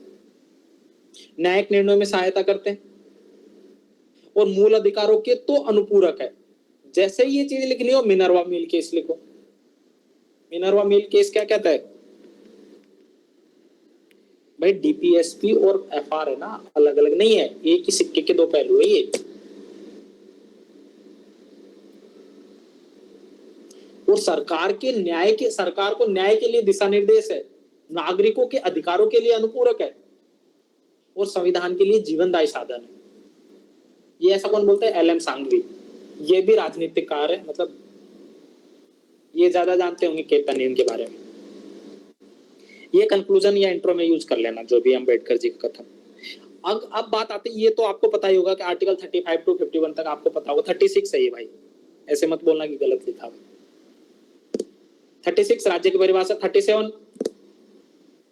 न्यायिक निर्णयों में सहायता करते हैं, और मूल अधिकारों के तो अनुपूरक है। जैसे ही ये चीज लिखनी हो, मिनर्वा मिल केस लिखो। मिनर्वा मिल केस क्या कहता है भाई? डीपीएसपी और एफआर है ना, अलग अलग नहीं है, एक ही सिक्के के दो पहलू है ये। और सरकार को न्याय के लिए दिशा निर्देश है, नागरिकों के अधिकारों के लिए अनुपूरक है, और संविधान के लिए जीवनदायी साधन है। ये ऐसा कौन बोलता है? L M Sanghvi. ये भी राजनीतिक कार है, मतलब ये ज्यादा जानते होंगे केतन इनके बारे में। ये कंक्लूजन या इंट्रो में यूज कर लेना, जो भी अम्बेडकर जी का कथन। अब बात आती है, ये तो आपको पता ही होगा कि आर्टिकल 35 टू 51 तक आपको पता होगा। 36 है ये भाई, ऐसे मत बोलना कि गलत लिखा हुआ। 36 राज्य की परिभाषा। 37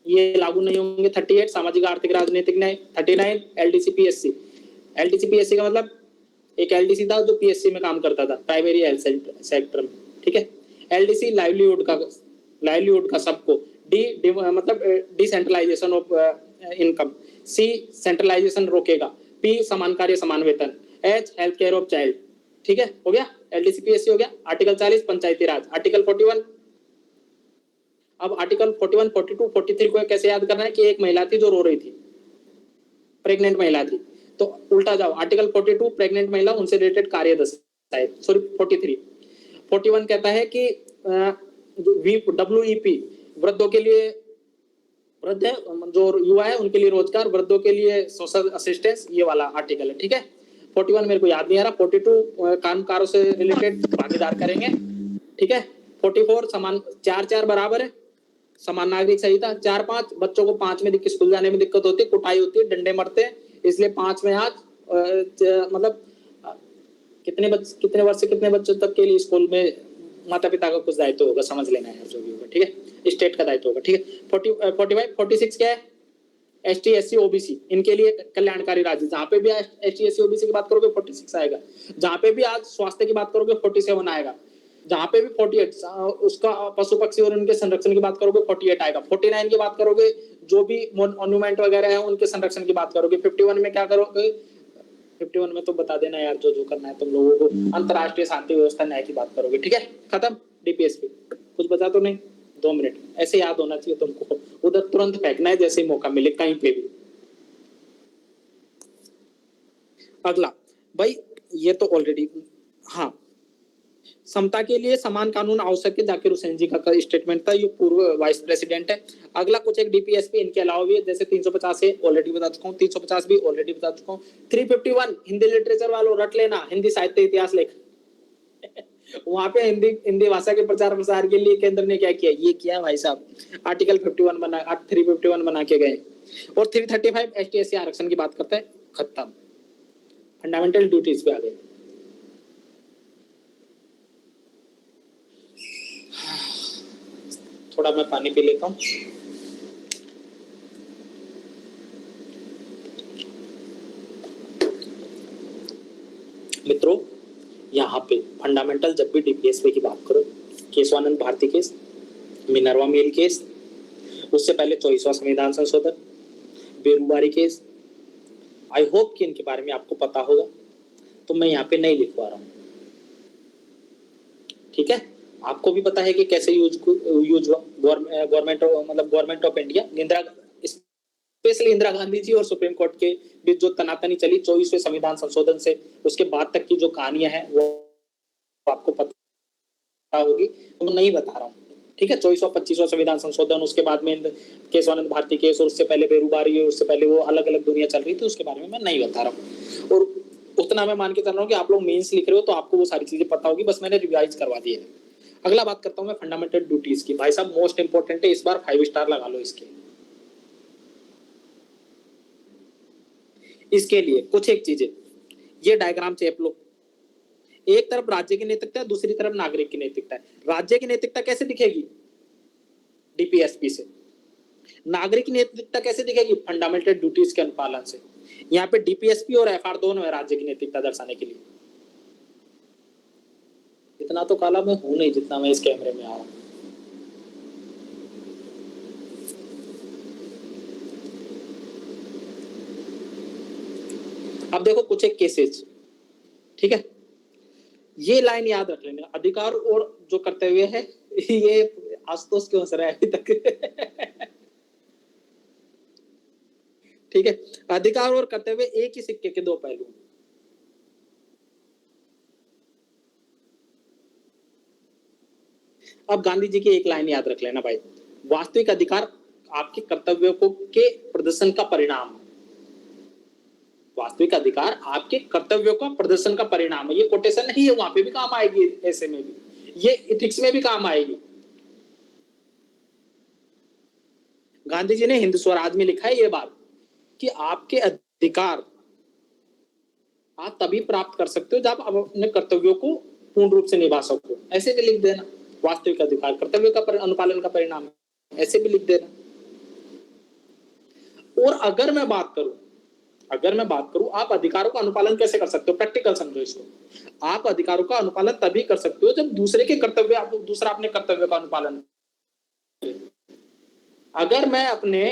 ये लागू नहीं होंगे। 38 सामाजिक आर्थिक राजनीतिक न्याय। 39 एलडीसी पीएससी। एलडीसी पीएससी का मतलब एक एलडीसी था जो पीएससी में काम करता था, प्राइमरी हेल्थ सेक्टर में, ठीक है। एलडीसी लाइवलीहुड का सबको। डी मतलब decentralization of income. C centralization रोकेगा। पी समान कार्य समान वेतन। H health care of child. ठीक है, हो गया, एलडीसी पीएससी हो गया। आर्टिकल 40 पंचायती राज। आर्टिकल 41, अब आर्टिकल 41, 42, 43 को कैसे याद करना है कि एक महिला थी जो रो रही थी, प्रेग्नेंट महिला थी, तो उल्टा जाओ। आर्टिकल 42 प्रेग्नेंट महिला, उनसे रिलेटेड कार्य दर्शाए। सॉरी 43। 41 कहता है कि WEP वृद्धों के लिए, वृद्ध जो युवा है उनके लिए रोजगार, वृद्धों के लिए सोशल असिस्टेंस, ये वाला आर्टिकल है, ठीक है। 41 मेरे को याद नहीं आ रहा। 42 कामकारों से रिलेटेड भागीदार करेंगे, ठीक है। 44 समान 4 बराबर है, समान नागरिक संहिता। 4-5 बच्चों को 5 में स्कूल जाने में दिक्कत होती है, कुटाई होती है, डंडे मरते हैं, इसलिए 5 में आज मतलब कितने वर्ष से कितने बच्चों तक के लिए स्कूल में माता पिता का कुछ दायित्व होगा, समझ लेना है जो भी होगा, ठीक है, स्टेट का दायित्व होगा, ठीक है। 45 46 क्या है? ST SC OBC, इनके लिए कल्याणकारी राज्य। जहां पे भी ST SC OBC की बात करोगे 46 आएगा। जहां पे भी आज स्वास्थ्य की बात करोगे 47 आएगा। जहां पे भी 48 उसका पशु पक्षी और उनके संरक्षण की बात करोगे 48 आएगा। 49 की बात करोगे जो भी मॉन्यूमेंट वगैरह है उनके संरक्षण की बात करोगे। 51 में क्या करोगे? 51 में तो बता देना यार, जो करना है तुम लोगों को। अंतरराष्ट्रीय शांति व्यवस्था न्याय की बात करोगे, ठीक है, खत्म। डीपीएसपी कुछ बचा तो नहीं? 2 मिनट ऐसे याद होना चाहिए तुमको, उधर तुरंत फेंकना है जैसे ही मौका मिले कहीं पे भी। अगला भाई, ये तो ऑलरेडी, हाँ, समता के लिए समान कानून आवश्यक है, जाकिर हुसैन जी का स्टेटमेंट था, ये पूर्व वाइस प्रेसिडेंट है। अगला कुछ एक डीपीएसपी इनके अलावा भी है, जैसे 350 है, ऑलरेडी बता चुका हूँ। 350 भी ऑलरेडी बता चुका हूँ। 351 हिंदी लिटरेचर वालों रट लेना, हिंदी साहित्य इतिहास लेख। वहां पे हिंदी भाषा के प्रचार प्रसार के लिए केंद्र ने क्या किया? ये किया भाई साहब, आर्टिकल 51 बना, 351 बना के गए। और 335 ST SC आरक्षण की बात करता है, खत्म। फंडामेंटल ड्यूटीज पे आ गए। थोड़ा मैं पानी पी लेता हूँ। मित्रों, यहाँ पे फंडामेंटल, जब भी डीपीएसपी की बात करो, Kesavananda Bharati case, Minerva Mill case, उससे पहले 24वां संविधान संशोधन, बेरुबारी केस, आई होप कि इनके बारे में आपको पता होगा, तो मैं यहाँ पे नहीं लिखवा रहा हूँ, ठीक है। आपको भी पता है कि कैसे यूज हुआ। Government of India, specially Indira Gandhi ji और सुप्रीम कोर्ट के बीच जो तनातनी चली 24वें संविधान संशोधन से उसके बाद तक की जो कहानियां हैं वो आपको पता होगी, तो मैं नहीं बता रहा हूँ, ठीक है। 24वां 25वां संविधान संशोधन, उसके बाद में केशवानंद भारती केस, और उससे पहले बेरुबारी, उससे पहले वो अलग अलग दुनिया चल रही थी, उसके बारे में मैं नहीं बता रहा हूँ। और उतना मैं मान के चल रहा हूँ कि आप लोग मेंस लिख रहे हो तो आपको वो सारी चीजें पता होगी, बस मैंने रिवाइज करवा दी है। अगला बात करता हूँ मैं फंडामेंटल ड्यूटीज की। भाई साहब मोस्ट इंपोर्टेंट है, इस बार 5 स्टार लगा लो इसके। इसके लिए कुछ एक चीजें, ये डायग्राम चेप लो। एक तरफ राज्य की नैतिकता है, दूसरी तरफ नागरिक की नैतिकता है। राज्य की नैतिकता कैसे दिखेगी? डीपीएसपी से। नागरिक की नैतिकता कैसे दिखेगी? फंडामेंटल ड्यूटीज के अनुपालन से। यहाँ पे डीपीएसपी और एफआर दोनों है राज्य की नैतिकता दर्शाने के लिए। इतना तो काला मैं हूं नहीं जितना मैं इस कैमरे में आ रहा हूं। अब देखो कुछ एक केसेस, ठीक है, ये लाइन याद रख लेना। अधिकार और जो कर्तव्य है, ये आशुतोष क्यों हंस रहा है अभी तक? ठीक है, अधिकार और कर्तव्य एक ही सिक्के के दो पहलू हैं। अब गांधी जी की एक लाइन याद रख लेना भाई, वास्तविक अधिकार आपके कर्तव्यों को के प्रदर्शन का परिणाम है। वास्तविक अधिकार आपके कर्तव्यों का प्रदर्शन का परिणाम है। ये कोटेशन नहीं है, वहां पे भी काम आएगी, ऐसे में भी, ये इथिक्स में भी काम आएगी। गांधी जी ने हिंद स्वराज में लिखा है ये बात कि आपके अधिकार आप तभी प्राप्त कर सकते हो जब आप अपने कर्तव्यों को पूर्ण रूप से निभा सको। ऐसे भी लिख देना, वास्तविक अधिकार कर्तव्य का अनुपालन का परिणाम है, ऐसे भी लिख देना। और अगर मैं बात करूं आप अधिकारों का अनुपालन कैसे कर सकते हो, प्रैक्टिकल समझो इसको। आप अधिकारों का अनुपालन तभी कर सकते हो जब दूसरे के कर्तव्य दूसरा अपने कर्तव्य का अनुपालन करे। अगर मैं अपने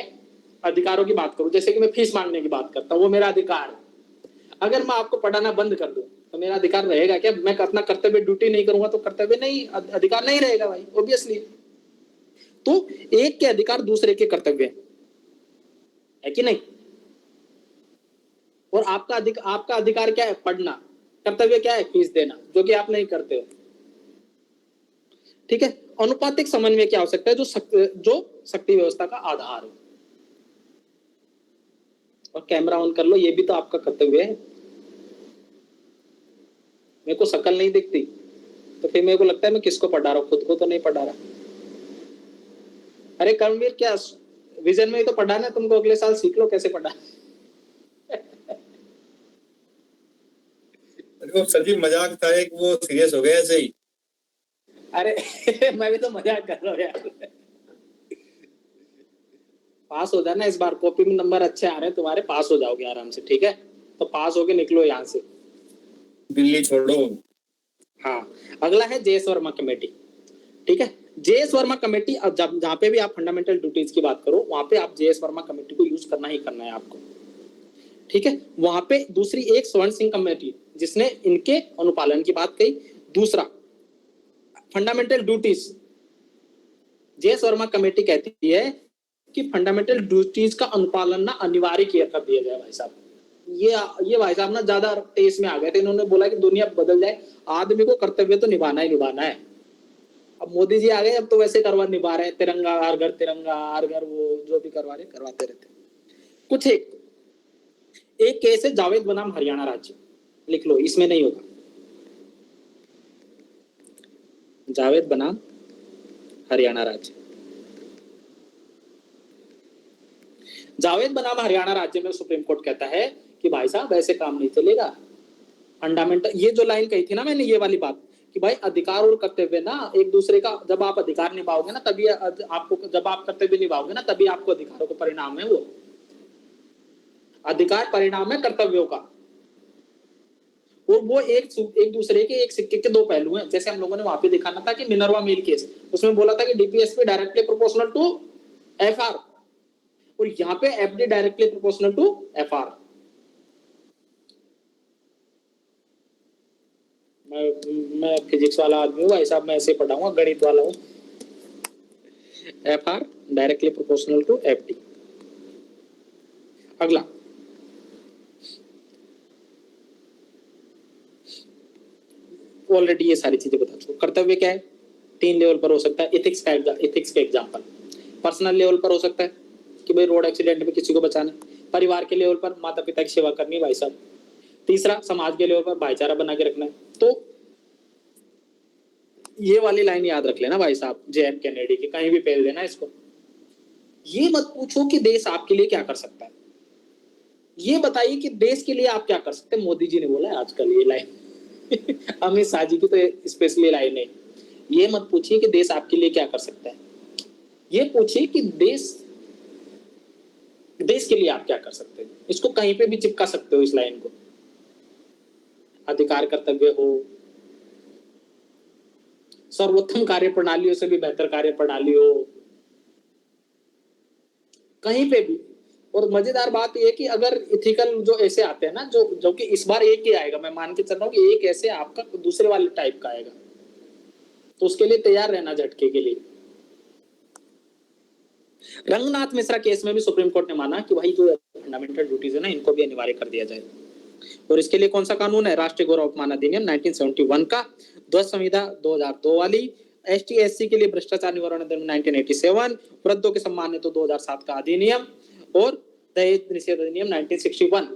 अधिकारों की बात करूं, जैसे कि मैं फीस मांगने की बात करता हूं, वो मेरा अधिकार है। अगर मैं आपको पढ़ाना बंद कर दूं तो मेरा अधिकार रहेगा क्या? मैं अपना कर्तव्य ड्यूटी नहीं करूंगा तो कर्तव्य नहीं, अधिकार नहीं रहेगा भाई, ऑब्वियसली। तो एक के अधिकार दूसरे के कर्तव्य है कि नहीं? और आपका अधिकार क्या है? पढ़ना। कर्तव्य क्या है? फीस देना, जो कि आप नहीं करते हो। ठीक है, अनुपातिक समन्वय क्या हो सकता है? जो शक्ति व्यवस्था का आधार है। और कैमरा ऑन कर लो, ये भी तो आपका कर्तव्य है। मेरे को शक्ल नहीं दिखती तो फिर मेरे को लगता है मैं किसको पढ़ा रहा हूं, खुद को तो नहीं पढ़ा रहा। अरे कर्मवीर, क्या विजन में ही तो पढ़ाना है तुमको, अगले साल सीख लो कैसे पढ़ा। वो सर जी मजाक था एक, वो सीरियस हो गया ऐसे ही। अरे मैं भी तो मजाक कर रहा हूँ यार। पास हो जाना इस बार, कॉपी में नंबर अच्छे आ रहे हैं तुम्हारे, पास हो जाओगे आराम से। ठीक है, तो पास होके निकलो यहाँ से, दिल्ली छोड़ो। हाँ, अगला है जेएस वर्मा कमेटी। ठीक है, जेएस वर्मा कमेटी, अब जहाँ पे भी आप फंडामेंटल ड्यूटीज की बात करो वहां पे आप जेएस वर्मा कमेटी को यूज करना ही करना है आपको। ठीक है, वहां पे दूसरी एक स्वर्ण सिंह कमेटी जिसने इनके अनुपालन की बात कही। दूसरा fundamental duties, JS Verma committee कहती है कि फंडामेंटल ड्यूटीज का अनुपालन ना अनिवार्य किया कर दिया जाए भाई साहब। ये भाई साहब ना ज्यादा तेज में आ गए थे, इन्होंने बोला कि दुनिया बदल जाए, आदमी को कर्तव्य तो निभाना ही निभाना है। अब मोदी जी आ गए, अब तो वैसे निभा रहे हैं, तिरंगा हर घर, तिरंगा हर घर, वो जो भी करवा रहे करवाते रहते। कुछ एक केस है जावेद बनाम हरियाणा राज्य, लिख लो, इसमें नहीं होगा। जावेद बनाम हरियाणा राज्य, जावेद बनाम हरियाणा राज्य में सुप्रीम कोर्ट कहता है कि भाई साहब ऐसे काम नहीं चलेगा। फंडामेंटल, ये जो लाइन कही थी ना मैंने, ये वाली बात कि भाई अधिकार और कर्तव्य ना एक दूसरे का, जब आप अधिकार निभाओगे ना तभी आपको, जब आप कर्तव्य निभाओगे ना तभी आपको अधिकारों का परिणाम है। वो अधिकार परिणाम है कर्तव्यों का, और वो एक दूसरे के एक सिक्के के दो पहलू हैं। जैसे हम लोगों ने वहां पे दिखाना था कि मिनर्वा मिल केस, उसमें बोला था कि DPSP directly proportional to FR, और यहाँ पे FD directly proportional to FR. मैं फिजिक्स वाला आदमी हूँ भाई साहब, मैं ऐसे पढ़ाऊंगा, गणित वाला हूँ। FR directly proportional to FD. अगला, ऑलरेडी ये सारी चीजें बता चुका। कर्तव्य क्या है? 3 लेवल पर हो सकता है। इथिक्स के एग्जांपल, पर्सनल लेवल पर हो सकता है कि भाई रोड एक्सीडेंट में किसी को बचाना। परिवार के लेवल पर माता पिता की सेवा करनी भाई साहब। तीसरा, समाज के लेवल पर भाईचारा बना के रखना है। तो ये वाली लाइन याद रख लेना भाई साहब, JF कैनेडी की, कहीं भी फेल देना इसको। ये मत पूछो कि देश आपके लिए क्या कर सकता है, ये बताइए कि देश के लिए आप क्या कर सकते हैं। मोदी जी ने बोला है आजकल ये लाइन, अमित शाह जी की तो स्पेशली लाइन है। ये मत पूछिए कि देश आपके लिए क्या कर सकता है, ये पूछिए कि देश के लिए आप क्या कर सकते हैं। इसको कहीं पे भी चिपका सकते हो इस लाइन को। अधिकार कर्तव्य हो, सर्वोत्तम कार्य प्रणालियों से भी बेहतर कार्य प्रणाली हो, कहीं पे भी। और मजेदार बात ये है कि अगर इथिकल जो ऐसे आते हैं ना, जो कि इस बार एक ही आएगा, मैं मान के चल रहा हूँ कि एक ऐसे आपका दूसरे वाले टाइप का आएगा, तो उसके लिए तैयार रहना झटके के लिए। रंगनाथ मिश्रा केस में भी सुप्रीम कोर्ट ने माना कि भाई जो फंडामेंटल ड्यूटीज है ना, इनको भी अनिवार्य कर दिया जाए। और इसके लिए कौन सा कानून है? राष्ट्रीय गौरव अपमान अधिनियम 1971 का, ध्वज संहिता 2002 वाली, एसटी एससी के लिए भ्रष्टाचार निवारण अधिनियम 1987, वृद्धों के सम्मान हेतु 2007 का अधिनियम, और दहेज निषेध अधिनियम 1961।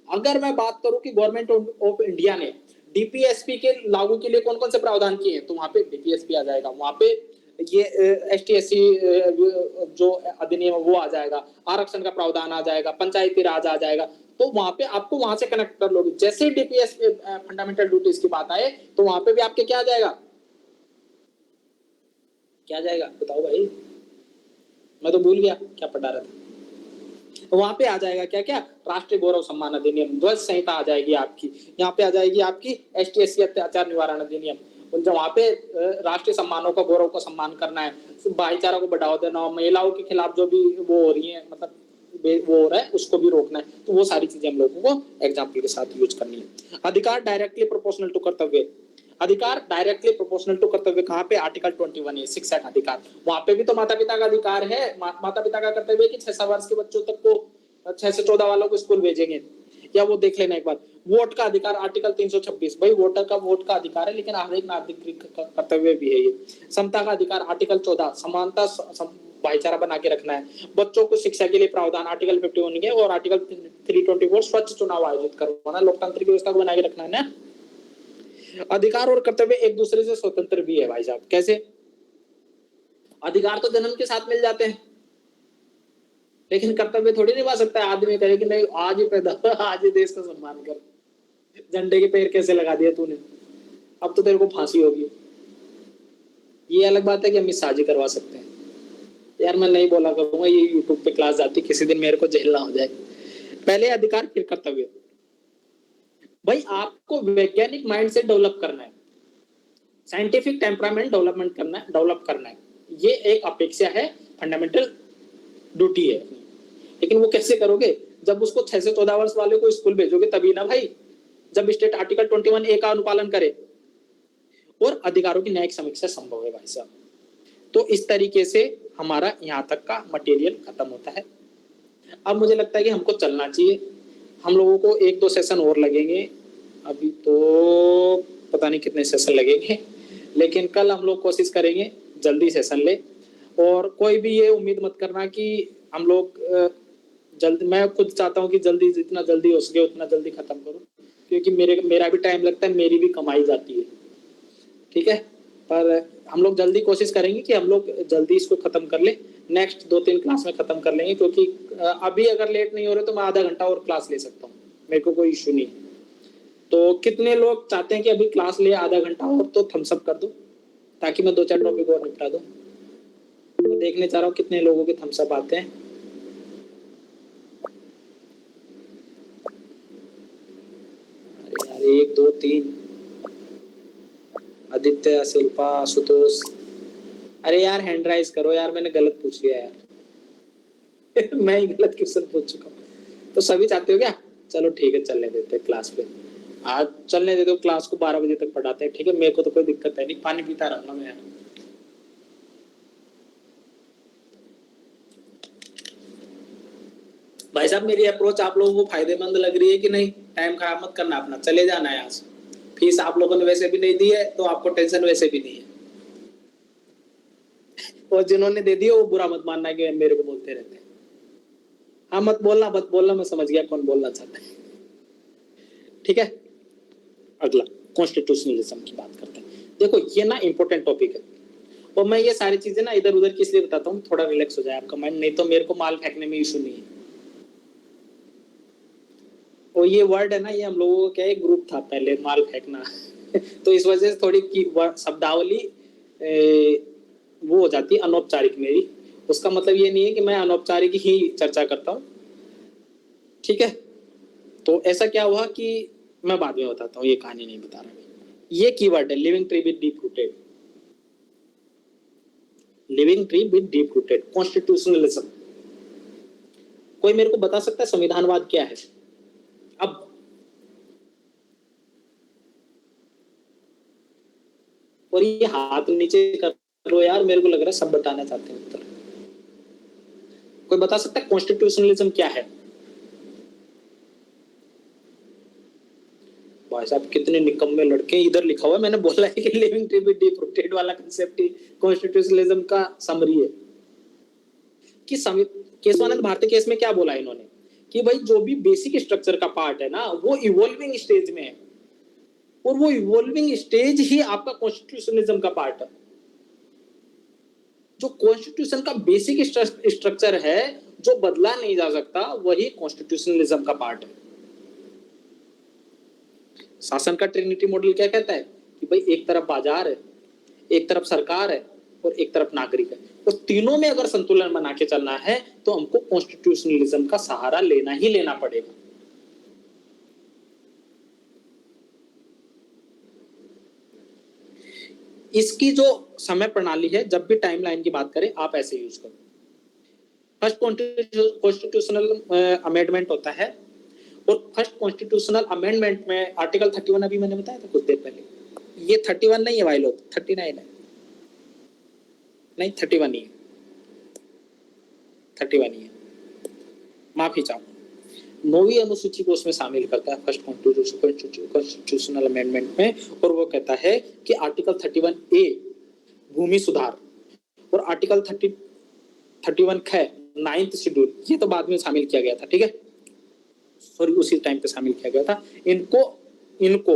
अगर मैं बात करूं कि गवर्नमेंट ऑफ इंडिया ने डीपीएसपी के लागू के लिए कौन कौन से प्रावधान किए हैं, तो वहां पे डीपीएसपी आ जाएगा, वहां पे ये एसटी एससी जो अधिनियम वो आ जाएगा, आरक्षण का प्रावधान आ जाएगा, पंचायती राज आ जाएगा। तो वहां पे आपको वहां से कनेक्ट कर लोगे। जैसे डीपीएस फंडामेंटल ड्यूटीज की बात आए तो वहां पे भी आपके क्या आ जाएगा, क्या जाएगा बताओ भाई, मैं तो भूल गया क्या पढ़ा रहा था। तो वहां पे आ जाएगा क्या क्या, राष्ट्रीय गौरव सम्मान अधिनियम, ध्वज संहिता आ जाएगी आपकी, यहाँ पे आ जाएगी आपकी एसटी एससी अत्याचार निवारण अधिनियम, जब वहां पे राष्ट्रीय सम्मानों का, गौरव को सम्मान करना है, भाईचारा को बढ़ावा देना, महिलाओं के खिलाफ जो भी वो हो रही है, मतलब वो हो रहा है, उसको भी रोकना है। तो वो सारी चीजें हम लोगों को एग्जाम्पल के साथ यूज करनी है। अधिकार डायरेक्टली प्रोपोर्शनल टू कर्तव्य, अधिकार डायरेक्टली प्रोपोर्शनल टू कर्तव्य कहाँ पे? आर्टिकल 21 है, शिक्षा का अधिकार। वहां पे भी तो माता पिता का अधिकार है, माता पिता का कर्तव्य है कि 6 वर्ष के बच्चों तक को, 6 से 14 वालों को स्कूल भेजेंगे। या वो देख लेना एक बार, वोट का अधिकार आर्टिकल 326, भाई वोटर का वोट का अधिकार है, लेकिन हर एक नागरिक का कर्तव्य भी है ये। समता का अधिकार आर्टिकल 14, समानता भाईचारा बना के रखना है। बच्चों को शिक्षा के लिए प्रावधान आर्टिकल 51 के, और आर्टिकल 324 स्वच्छ चुनाव आयोजित करवाना, लोकतांत्रिक व्यवस्था को बना के रखना है ना। अधिकार और कर्तव्य एक दूसरे से स्वतंत्र भी है भाई साहब। कैसे? अधिकार तो जन्म के साथ मिल जाते हैं, लेकिन कर्तव्य थोड़ी निभा सकता है आदमी। कहे कि नहीं आज ही पैदा हुआ, आज ही देश का सम्मान कर, झंडे के पैर कैसे लगा दिया तूने, अब तो तेरे को फांसी होगी। ये अलग बात है कि हम साझी करवा सकते हैं। यार मैं नहीं बोला करूंगा, ये यूट्यूब पे क्लास जाती, किसी दिन मेरे को जेल ना हो जाए। पहले अधिकार फिर कर्तव्य। भाई आपको वैज्ञानिक माइंड से डेवलप करना है, साइंटिफिक टेम्परामेंट डेवलप करना है, ये एक अपेक्षा है, फंडामेंटल ड्यूटी है। लेकिन वो कैसे करोगे? जब उसको 6 से 14 वर्ष वाले को स्कूल भेजोगे तभी ना भाई, जब स्टेट आर्टिकल 21A का अनुपालन करे और अधिकारों की न्यायिक समीक्षा संभव है भाई साहब। तो इस तरीके से हमारा यहाँ तक का मटेरियल खत्म होता है। अब मुझे लगता है कि हमको चलना चाहिए। हम लोगों को 1-2 सेशन और लगेंगे, अभी तो पता नहीं कितने सेशन लगेंगे, लेकिन कल हम लोग कोशिश करेंगे जल्दी सेशन ले। और कोई भी ये उम्मीद मत करना कि हम लोग जल्दी, मैं खुद चाहता हूँ कि जल्दी, जितना जल्दी हो सके उतना जल्दी खत्म करूँ, क्योंकि मेरा भी टाइम लगता है, मेरी भी कमाई जाती है, ठीक है। पर हम लोग जल्दी कोशिश करेंगे कि हम लोग जल्दी इसको खत्म कर ले। नेक्स्ट 2-3 क्लास में खत्म कर लेंगे, क्योंकि अभी अगर लेट नहीं हो रहे तो मैं आधा घंटा और क्लास ले सकता हूँ, मेरे को कोई इशू नहीं। तो कितने लोग चाहते हैं कि अभी क्लास ले आधा घंटा और, तो थम्स अप कर दो ताकि मैं 2-4 टॉपिक और निपटा दूं। मैं देखने चाह रहा हूँ कितने लोगों के थम्स अप आते हैं। अरे यार 1 2 3 आदित्य, शिल्पा, आशुतोष। अरे यार हैंड राइज करो यार, मैंने गलत पूछ लिया यार मैं ही गलत क्वेश्चन पूछ चुका हूँ। तो सभी चाहते हो क्या? चलो ठीक है, चलने देते हैं क्लास पे। आज चलने दे दो, क्लास को 12 बजे तक पढ़ाते हैं, ठीक है। मेरे को तो कोई दिक्कत है नहीं, पानी पीता रहूंगा मैं यार। भाई साहब मेरी अप्रोच आप लोगों को फायदेमंद लग रही है कि नहीं? टाइम खराब मत करना अपना, चले जाना है यहाँ से। फीस आप लोगों ने वैसे भी नहीं दी है, तो आपको टेंशन वैसे भी नहीं है। और जिन्होंने दे दी वो बुरा मत मानना कि मेरे को बोलते रहते हैं। हाँ मत बोलना, मैं समझ गया कौन बोलना चाहता है, ठीक है। अगला कॉन्स्टिट्यूशनलिज्म की बात करते हैं। देखो ये ना इंपॉर्टेंट टॉपिक है, और मैं ये सारी चीजें ना इधर उधर किस लिए बताता हूँ, थोड़ा रिलैक्स हो जाए आपका माइंड, नहीं तो मेरे को माल फेंकने में इशू नहीं है। और ये वर्ड है ना, ये हम लोगों को क्या एक ग्रुप था पहले, माल फेंकना तो इस वजह से थोड़ी की शब्दावली वो हो जाती है अनौपचारिक मेरी। उसका मतलब ये नहीं है कि मैं अनौपचारिक ही चर्चा करता हूँ, ठीक है। तो ऐसा क्या हुआ कि मैं बाद में बताता हूँ, ये कहानी नहीं बता रहा। ये कीवर्ड है living tree with deep rooted, living tree with deep rooted constitutionalism. कोई मेरे को बता सकता है संविधानवाद क्या है? अब और ये हाथ नीचे कर लो यार, मेरे को लग रहा है सब बताना चाहते हैं उत्तर। कोई बता सकता है कॉन्स्टिट्यूशनलिज्म क्या है? भाई साहब कितने निकम्मे लड़के, इधर लिखा हुआ है, मैंने बोला है कि living to be deep rooted वाला कंसेप्ट ही कॉन्स्टिट्यूशनलिज्म का समरी है। कि केशवानंद भारती केस में क्या बोला इन्होंने कि भाई जो भी बेसिक स्ट्रक्चर का पार्ट है ना वो इवॉल्विंग स्टेज में है, और वो इवॉल्विंग स्टेज ही आपका कॉन्स्टिट्यूशनलिज्म का पार्ट है। जो कॉन्स्टिट्यूशन का बेसिक स्ट्रक्चर है जो बदला नहीं जा सकता, वही कॉन्स्टिट्यूशनलिज्म का पार्ट है। शासन का ट्रिनिटी मॉडल क्या कहता है कि भाई एक तरफ बाजार है, एक तरफ सरकार है और एक तरफ नागरिक है, और तीनों में अगर संतुलन बना के चलना है तो हमको कॉन्स्टिट्यूशनलिज्म का सहारा लेना ही लेना पड़ेगा। इसकी जो समय प्रणाली है, जब भी टाइमलाइन की बात करें आप ऐसे यूज करो। फर्स्ट कॉन्स्टिट्यूशनल अमेंडमेंट होता है, और फर्स्ट कॉन्स्टिट्यूशनल अमेंडमेंट में आर्टिकल 31 अभी मैंने बताया था कुछ देर पहले, ये 31 नहीं है भाई लोग, 39 है, नहीं 31 ही है, 31 ही है, माफी चाहूँ। 9वीं अनुसूची को उसमें शामिल करता है फर्स्ट कॉन्स्टिट्यूशनल अमेंडमेंट में, और वो कहता है कि आर्टिकल 31A भूमि सुधार और आर्टिकल 31 ख 9th शेड्यूल, ये तो बाद में शामिल किया गया था, ठीक है, सॉरी उसी टाइम पे शामिल किया गया था। इनको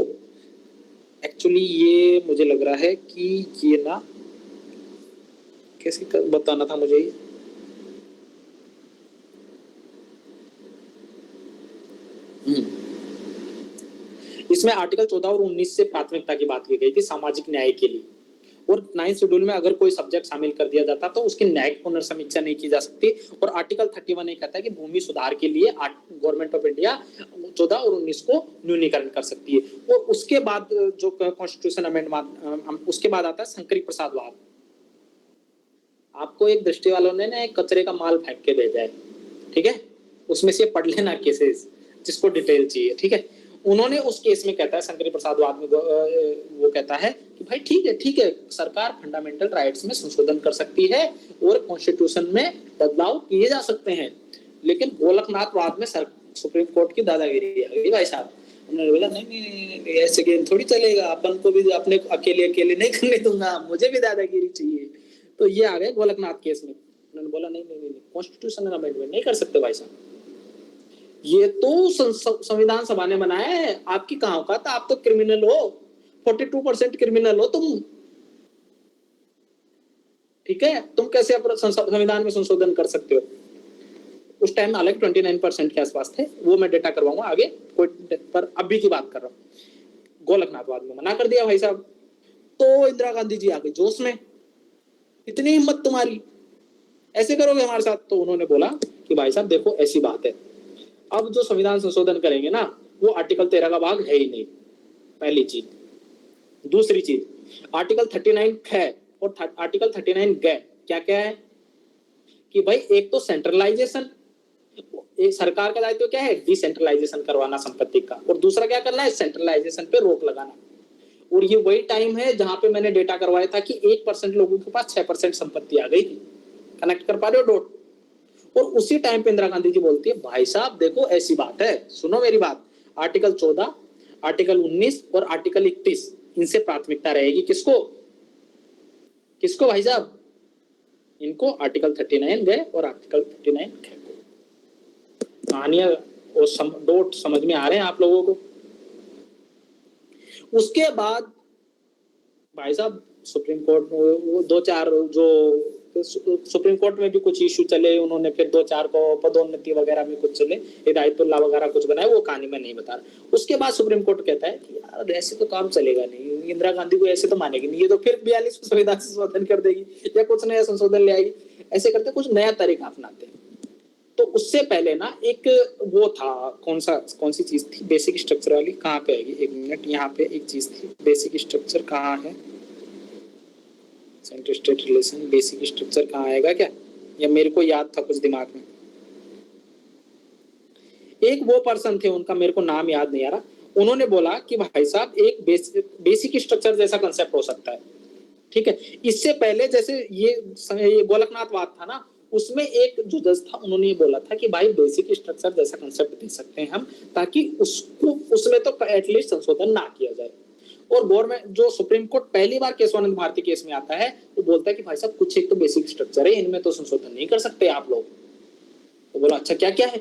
एक्चुअली ये मुझे लग रहा है कि ये ना कैसे बताना था मुझे, इसमें आर्टिकल 14 और 19 से प्राथमिकता की बात की गई थी सामाजिक न्याय के लिए, और 9th शेड्यूल में अगर कोई सब्जेक्ट शामिल कर दिया जाता तो उसकी न्यायिक पुनर्समीक्षा नहीं की जा सकती, और आर्टिकल 31 ये कहता है कि भूमि सुधार के लिए गवर्नमेंट ऑफ इंडिया 14 और 19 को न्यूनीकरण कर सकती है। और उसके बाद जो कॉन्स्टिट्यूशन अमेंडमेंट, उसके बाद आता है शंकरी प्रसाद वाद। आपको एक दृष्टि वालों ने ना एक कचरे का माल फेंक के भेजा है, ठीक है, उसमें से पढ़ लेना केसेस जिसको डिटेल चाहिए, ठीक है। उन्होंने उस केस में कहता है शंकरी प्रसाद वाद में वो कहता है कि भाई ठीक है सरकार फंडामेंटल राइट्स में संशोधन कर सकती है और कॉन्स्टिट्यूशन में बदलाव किए जा सकते हैं, लेकिन गोलकनाथ वाद में सुप्रीम कोर्ट की दादागिरी आ गई भाई साहब। उन्होंने बोला नहीं ऐसे गेम थोड़ी चलेगा, अपन को भी अपने अकेले नहीं करने दूंगा, मुझे भी दादागिरी चाहिए। तो ये आ गए गोलकनाथ केस में, उन्होंने बोला नहीं कॉन्स्टिट्यूशनल अमेंडमेंट नहीं कर सकते भाई साहब, ये तो संविधान सभा ने बनाया है, आपकी कहाँ औकात, आप तो क्रिमिनल हो, 42% क्रिमिनल हो तुम, ठीक है, तुम कैसे संविधान में संशोधन कर सकते हो। उस टाइम हालांकि 29% के आसपास थे, वो मैं डेटा करवाऊंगा आगे, कोई पर अभी की बात कर रहा हूँ। गोलकनाथवाद में मना कर दिया भाई साहब, तो इंदिरा गांधी जी आ गई जोश में, इतनी हिम्मत तुम्हारी, ऐसे करोगे हमारे साथ। तो उन्होंने बोला कि भाई साहब देखो ऐसी बात है, अब जो संविधान संशोधन करेंगे ना वो आर्टिकल 13 का भाग है ही नहीं, पहली चीज। दूसरी चीज, आर्टिकल 39 है और आर्टिकल 39 गए क्या क्या है कि भाई एक तो सेंट्रलाइजेशन, एक सरकार का दायित्व क्या है, डिसेंट्रलाइजेशन करवाना संपत्ति का, और दूसरा क्या करना है, सेंट्रलाइजेशन पे रोक लगाना। और ये वही टाइम है जहां पे मैंने डेटा करवाया था कि 1% लोगों के पास 6% संपत्ति आ गई थी। कनेक्ट कर पा रहे हो डॉट। और उसी टाइम पे इंदिरा गांधी जी बोलती है भाई साहब देखो ऐसी बात है, सुनो मेरी बात, आर्टिकल 14, आर्टिकल 19 और आर्टिकल 31 इनसे प्राथमिकता रहेगी। किसको किसको भाई साहब, इनको आर्टिकल 39 गए और आर्टिकल 39 गए। कहानियां और डॉट समझ में आ रहे हैं आप लोगों को। उसके बाद भाई साहब सुप्रीम कोर्ट में वो 2-4 जो सुप्रीम कोर्ट में भी कुछ इश्यू चले, उन्होंने फिर 2-4 को पदोन्नति वगैरह में कुछ चले, हिदायतुल्लाह वगैरह कुछ बनाए, वो कहानी में नहीं बता रहा। उसके बाद सुप्रीम कोर्ट कहता है कि यार ऐसे तो काम चलेगा नहीं, इंदिरा गांधी को ऐसे तो मानेगी नहीं, ये तो फिर 42 को संविधान संशोधन कर देगी या कुछ नया संशोधन ले आएगी। ऐसे करते कुछ नया तरीका अपनाते हैं। तो उससे पहले ना एक वो था, कौन सी चीज थी, बेसिक स्ट्रक्चर वाली, कहाँ पे आएगी, एक मिनट, यहाँ पे एक चीज थी, बेसिक स्ट्रक्चर कहाँ है, centre state relation, basic structure कहाँ आएगा क्या, या मेरे को याद था कुछ दिमाग में, एक वो पर्सन थे, उनका मेरे को नाम याद नहीं आ रहा, उन्होंने बोला कि भाई साहब एक बेसिक स्ट्रक्चर जैसा कंसेप्ट हो सकता है, ठीक है। इससे पहले जैसे ये गोलकनाथवाद था ना, उसमें एक जो जज था उन्होंने ये बोला था कि भाई बेसिक स्ट्रक्चर जैसा कंसेप्ट दे सकते हैं हम, ताकि उसको उसमें तो एटलीस्ट संशोधन ना किया जाए। और गवर्नमेंट जो सुप्रीम कोर्ट पहली बार केशवानंद भारती केस में आता है, वो बोलता है कि भाई साहब कुछ एक तो बेसिक स्ट्रक्चर है, इनमें तो संशोधन नहीं कर सकते आप लोग। तो बोला अच्छा क्या क्या है?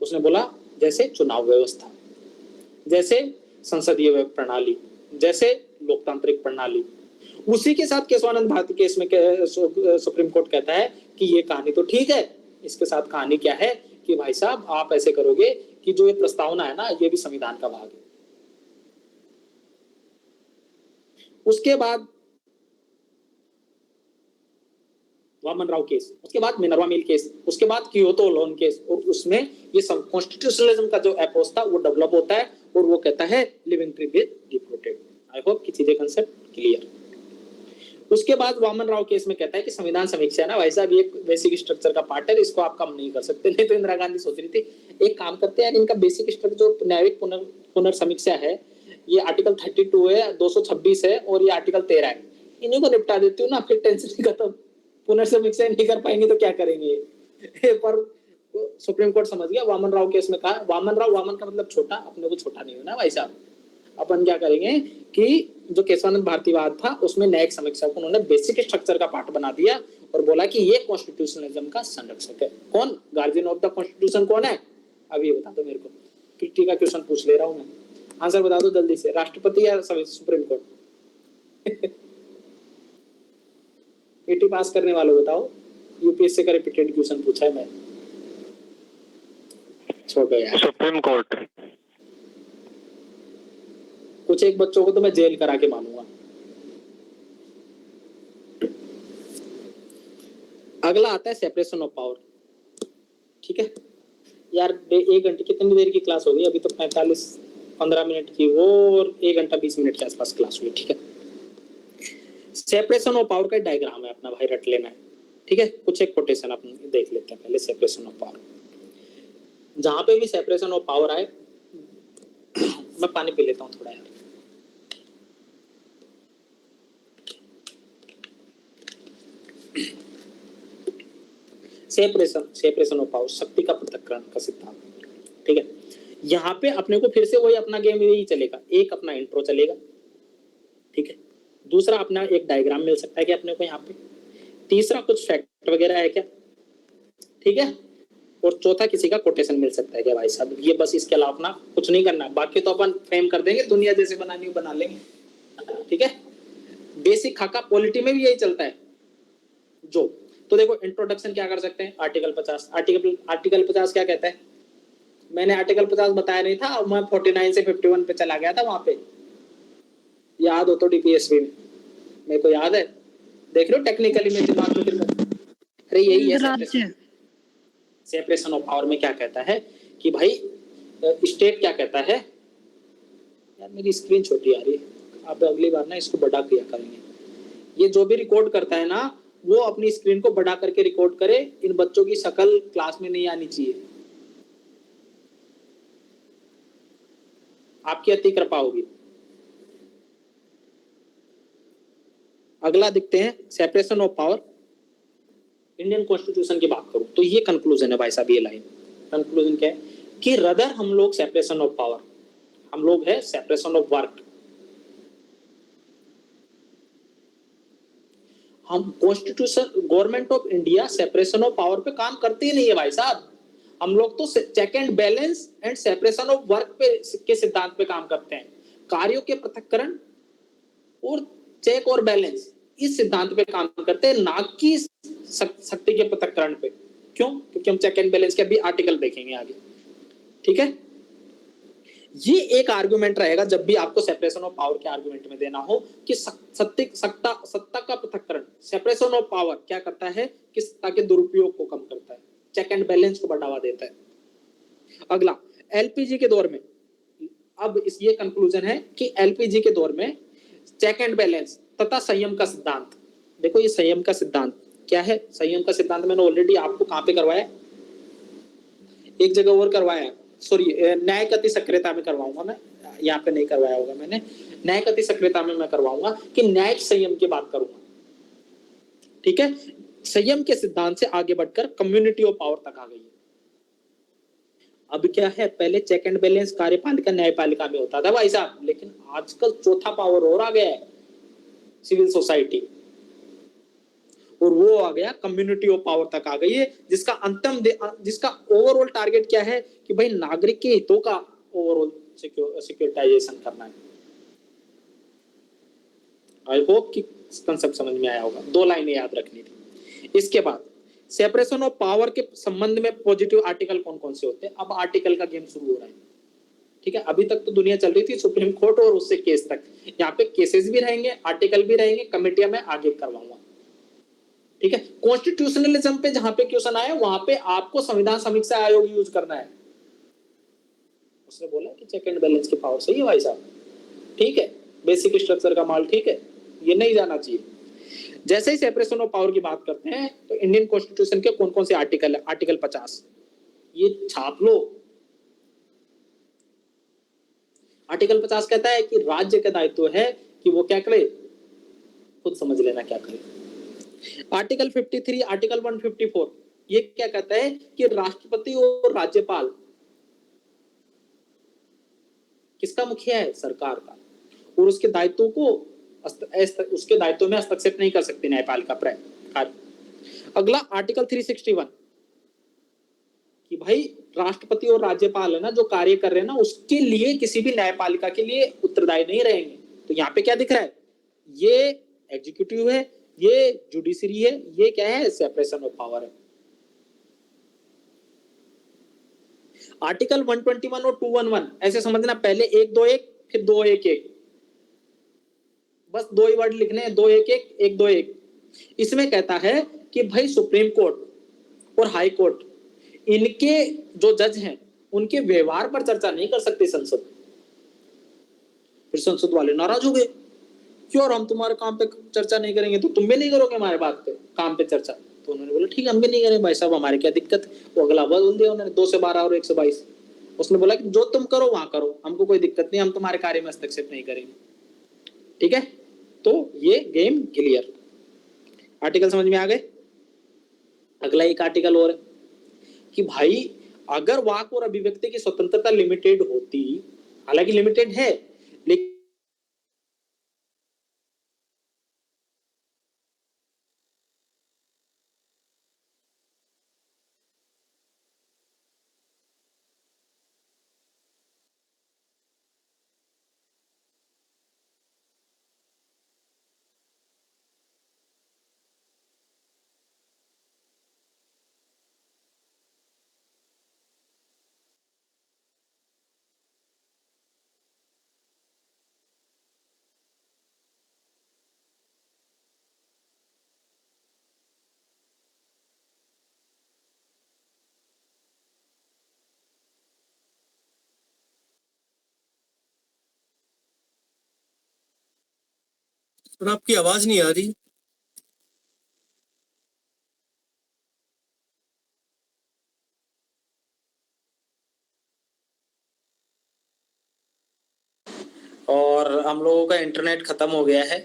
उसने बोला जैसे चुनाव व्यवस्था, जैसे संसदीय प्रणाली, जैसे लोकतांत्रिक प्रणाली। उसी के साथ केशवानंद भारती केस में सुप्रीम कोर्ट कहता है कि ये कहानी तो ठीक है, इसके साथ कहानी क्या है कि भाई साहब आप ऐसे करोगे कि जो ये प्रस्तावना है ना, ये भी संविधान का भाग है। उसके बाद वामन राव केस, उसके बाद मिनर्वा मिल केस, उसके बाद कियोतो लोन केस, और उसमें ये कॉन्स्टिट्यूशनलिज्म का जो अप्रोच था वो डेवलप होता है, और वो कहता है living tree with deep rooted. I hope कि चीजें कंसेप्ट क्लियर। उसके बाद वामन राव केस में कहता है कि संविधान समीक्षा है ना भाई साहब, ये बेसिक स्ट्रक्चर का पार्ट है, इसको आप कम नहीं कर सकते। नहीं तो इंदिरा गांधी सोच रही थी एक काम करते हैं, इनका बेसिक स्ट्रक्चर जो न्यायिक पुनर्समीक्षा है, ये आर्टिकल 32 है, 226 है, और ये आर्टिकल 13 है, इन्हीं को निपटा देती हूँ ना, फिर टेंशन खत्म। पुनर्समीक्षा नहीं कर पाएंगे तो क्या करेंगे? पर सुप्रीम कोर्ट समझ गया। वामन राव केस में कहा, वामन का मतलब छोटा, अपने को छोटा नहीं होना भाई साहब। अपन क्या करेंगे कि जो केशवानंद भारतीवाद था उसमें न्यायिक समीक्षा को उन्होंने बेसिक स्ट्रक्चर का पार्ट बना दिया, और बोला कि ये कॉन्स्टिट्यूशनलिज्म का संरक्षक है। कौन गार्जियन ऑफ द कॉन्स्टिट्यूशन कौन है? अब ये बता दो मेरे को, क्रिटी का क्वेश्चन पूछ ले रहा हूं मैं, आंसर बता दो जल्दी से, राष्ट्रपति या सुप्रीम कोर्ट? पीटी पास करने वालों बताओ, यूपीएससी का रिपीटेड क्वेश्चन पूछा है मैं, छोड़ो यार। Supreme court. कुछ एक बच्चों को तो मैं जेल करा के मानूंगा। अगला आता है सेपरेशन ऑफ पावर, ठीक है यार। 1 घंटे कितनी देर की क्लास हो गई? अभी तो 15 मिनट की वो, और 1 घंटा 20 मिनट के आसपास क्लास हुई, ठीक है। सेपरेशन ऑफ पावर का डायग्राम है अपना भाई, रट लेना है, ठीक है। कुछ एक कोटेशन अपन देख लेते हैं पहले। सेपरेशन ऑफ पावर, जहां पे भी सेपरेशन ऑफ पावर आए, मैं पानी पी लेता हूं थोड़ा यार। सेपरेशन ऑफ पावर, शक्ति का पृथक्करण का सिद्धांत, ठीक है। यहाँ पे अपने को फिर से वही अपना गेम यही चलेगा, एक अपना इंट्रो चलेगा, ठीक है। दूसरा अपना एक डायग्राम मिल सकता है कि अपने को यहाँ पे, तीसरा कुछ फैक्ट वगैरह है क्या, ठीक है, और चौथा किसी का कोटेशन मिल सकता है क्या भाई साहब। ये बस, इसके अलावा अपना कुछ नहीं करना, बाकी तो अपन फ्रेम कर देंगे, दुनिया जैसे बनानी हो बना लेंगे, ठीक है। बेसिक खाका पॉलिटी में भी यही चलता है जो। तो देखो इंट्रोडक्शन क्या कर सकते हैं, आर्टिकल 50। आर्टिकल 50 क्या कहता है? मैंने आर्टिकल 50 बताया नहीं था, मैं 49 से 51 पे चला गया था, वहां पे याद हो तो डीपीएससी में, मेरे को याद है, देख रहे हो टेक्निकली में दिमाग में फिर। अरे यही है सेपरेशन ऑफ पावर में क्या कहता है कि भाई स्टेट क्या कहता है। यार मेरी स्क्रीन छोटी आ रही है, आप अगली बार ना इसको बड़ा किया करेंगे। ये जो भी रिकॉर्ड करता है ना, वो अपनी स्क्रीन को बड़ा करके रिकॉर्ड करे। इन बच्चों की शक्ल क्लास में नहीं आनी चाहिए, आपकी अति कृपा होगी। अगला दिखते हैं, separation of power. Indian constitution की बात करूं तो ये कंक्लूजन है भाई साहब, ये लाइन कंक्लूजन क्या है कि रदर हम लोग सेपरेशन ऑफ पावर, हम लोग है सेपरेशन ऑफ वर्क। हम constitution, government of India separation of power पे काम करती ही नहीं है भाई साहब। हम लोग तो check and balance and separation of work पे के सिद्धांत पे काम करते हैं। कार्यों के पृथक्करण और चेक और बैलेंस, इस सिद्धांत पे काम करते हैं, ना कि शक्ति के पृथक्करण पे। क्यों? क्योंकि हम चेक एंड बैलेंस के अभी आर्टिकल देखेंगे आगे, ठीक है। ये एक आर्गुमेंट रहेगा जब भी आपको सेपरेशन ऑफ पावर के आर्गुमेंट में देना हो कि सत्ता का पृथक्करण, सेपरेशन ऑफ पावर क्या करता है कि सत्ता के दुरुपयोग को कम करता है, चेक एंड बैलेंस को बढ़ावा देता है। अगला एलपीजी के दौर में, अब इस ये कंक्लूजन है कि एलपीजी के दौर में चेक एंड बैलेंस तथा संयम का सिद्धांत। देखो ये संयम का सिद्धांत क्या है? संयम का सिद्धांत मैंने ऑलरेडी आपको कहां पे करवाया, एक जगह और करवाया, सॉरी न्यायिक अति सक्रियता में करवाऊंगा मैं, यहाँ पे नहीं करवाया होगा मैंने, न्यायिक अति सक्रियता में मैं करवाऊंगा कि न्यायिक संयम की बात करूंगा। ठीक है, संयम के सिद्धांत से आगे बढ़कर कम्युनिटी ऑफ पावर तक आ गई है। अब क्या है, पहले चेक एंड बैलेंस कार्यपालिका न्यायपालिका में होता था भाई साहब, लेकिन आजकल चौथा पावर और आ गया है, सिविल सोसाइटी, और वो आ गया कम्युनिटी ऑफ पावर तक आ गई है, जिसका ओवरऑल टारगेट क्या है कि भाई नागरिक के हितों का ओवरऑल सिक्योरिटाइजेशन करना है। आई होप कि कंसेप्ट समझ में आया होगा, 2 लाइनें याद रखनी थी। इसके बाद सेपरेशन ऑफ पावर के संबंध में पॉजिटिव आर्टिकल कौन कौन से होते हैं, अब आर्टिकल का गेम शुरू हो रहा है। ठीक है, अभी तक तो दुनिया चल रही थी सुप्रीम कोर्ट और उससे केस तक, यहाँ पे केसेस भी रहेंगे, आर्टिकल भी रहेंगे, कमेटियां मैं आगे करवाऊंगा। ठीक है, कॉन्स्टिट्यूशनलिज्म पे जहां पे क्वेश्चन आए वहां पे आपको संविधान समीक्षा आयोग यूज करना है। उसने बोला कि चेक एंड बैलेंस की पावर सही है भाई साहब, ठीक है, बेसिक स्ट्रक्चर का माल ठीक है, ये नहीं जाना चाहिए। जैसे ही सेपरेशन ऑफ पावर की बात करते हैं तो इंडियन कॉन्स्टिट्यूशन के कौन कौन से आर्टिकल है, आर्टिकल 50 ये छाप लो। आर्टिकल 50 कहता है कि राज्य का दायित्व है कि वो क्या करे, खुद समझ लेना क्या करे। आर्टिकल 53, आर्टिकल 154 ये क्या कहता है कि राष्ट्रपति और राज्यपाल किसका मुखिया है, सरकार का, और उसके दायित्वों को उसके दायित्व में हस्तक्षेप नहीं कर सकती न्यायपालिका कार्य। अगला आर्टिकल 361 कि भाई राष्ट्रपति और राज्यपाल है ना जो कार्य कर रहे हैं ना, उसके लिए किसी भी न्यायपालिका के लिए उत्तरदायी नहीं रहेंगे। तो यहाँ पे क्या दिख रहा है, ये एग्जीक्यूटिव है, ये जुडिशरी है, ये क्या है, सेपरेशन ऑफ पावर है। आर्टिकल 121 और 211 ऐसे समझना, पहले 121 फिर 211, बस 2 ही वर्ड लिखने हैं, 211 121। इसमें कहता है कि भाई सुप्रीम कोर्ट और हाई कोर्ट इनके जो जज हैं उनके व्यवहार पर चर्चा नहीं कर सकती संसद। फिर संसद वाले नाराज हो गए, क्यों, और हम तुम्हारे काम पे चर्चा नहीं करेंगे तो तुम भी नहीं करोगे हमारे बात पे काम पे चर्चा। तो उन्होंने बोला ठीक है, हम भी नहीं करेंगे भाई साहब, हमारे क्या दिक्कत है। वो अगला बोल दिया उन्होंने 2 से 12 और 122। उसने बोला कि जो तुम करो वहां करो, हमको कोई दिक्कत नहीं, हम तुम्हारे कार्य में हस्तक्षेप नहीं करेंगे। ठीक है, तो ये गेम क्लियर, आर्टिकल समझ में आ गए। अगला एक आर्टिकल और है कि भाई अगर वाक और अभिव्यक्ति की स्वतंत्रता लिमिटेड होती, हालांकि लिमिटेड है, लेकिन पर आपकी आवाज नहीं आ रही। और हम लोगों का इंटरनेट खत्म हो गया है।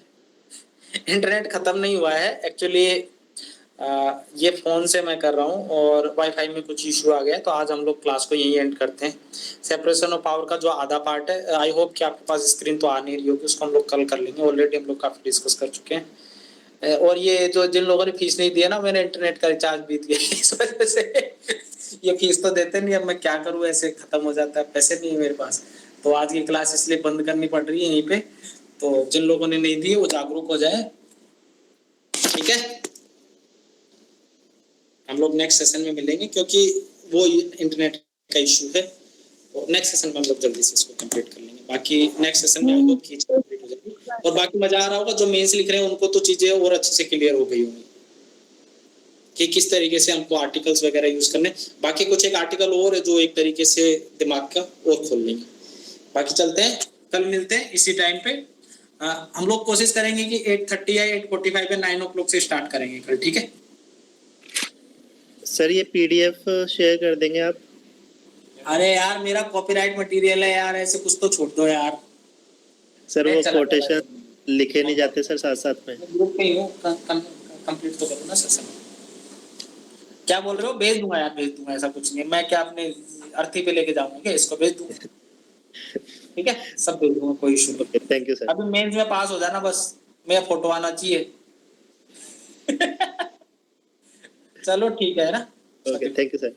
इंटरनेट खत्म नहीं हुआ है एक्चुअली, ये फोन से मैं कर रहा हूँ और वाईफाई में कुछ इशू आ गया, तो आज हम लोग क्लास को यही एंड करते हैं। सेपरेशन ऑफ पावर का जो आधा पार्ट है, आई होप कि आपके पास स्क्रीन तो आ नहीं रही होगी, उसको हम लोग कल कर लेंगे, ऑलरेडी हम लोग काफी डिस्कस कर चुके हैं। और ये जो जिन लोगों ने फीस नहीं दिया ना, मैंने इंटरनेट का रिचार्ज बीत गया इस वजह से ये फीस तो देते नहीं, अब मैं क्या करूँ, ऐसे खत्म हो जाता है, पैसे नहीं है मेरे पास, तो आज की क्लास इसलिए बंद करनी पड़ रही है यहीं पे। तो जिन लोगों ने नहीं दी वो जागरूक हो जाए, ठीक है। हम लोग नेक्स्ट सेशन में मिलेंगे क्योंकि वो इंटरनेट का इशू है, तो नेक्स्ट सेशन में हम लोग जल्दी से इसको कंप्लीट कर लेंगे। बाकी नेक्स्ट सेशन में हम लोग की कंप्लीट हो जाएगी, और बाकी मजा आ रहा होगा, जो मेंस लिख रहे हैं उनको तो चीजें और अच्छे से क्लियर हो गई होंगी कि किस तरीके से हमको आर्टिकल्स वगैरह यूज करने। बाकी कुछ एक आर्टिकल और है जो एक तरीके से दिमाग का और खोल लेंगे। बाकी चलते हैं, कल मिलते हैं इसी टाइम पे। हम लोग कोशिश करेंगे कि 8:30 या 8:45 या 9 o'clock से स्टार्ट करेंगे कल, ठीक है। सर ये पीडीएफ शेयर कर देंगे आप? अरे यार मेरा कॉपीराइट मटेरियल है यार, ऐसे कुछ तो छोड़ दो यार। सर वो चला कोटेशन लिखे नहीं जाते सर साथ साथ में। ग्रुप पे ही हूँ, कंप्लीट तो करो ना सेशन। क्या बोल रहे हो? भेज दूंगा यार, भेज दूंगा, ऐसा कुछ नहीं है। मैं क्या अपने अर्थी पे लेके जाऊंगा क्या इसको? भेज दूंगा, ठीक है, सब भेज दूंगा, कोई इशू नहीं। Okay thank you sir. अभी मेंस में पास हो जाना बस, मेरा फोटो आना चाहिए। चलो ठीक है ना। Okay thank you sir.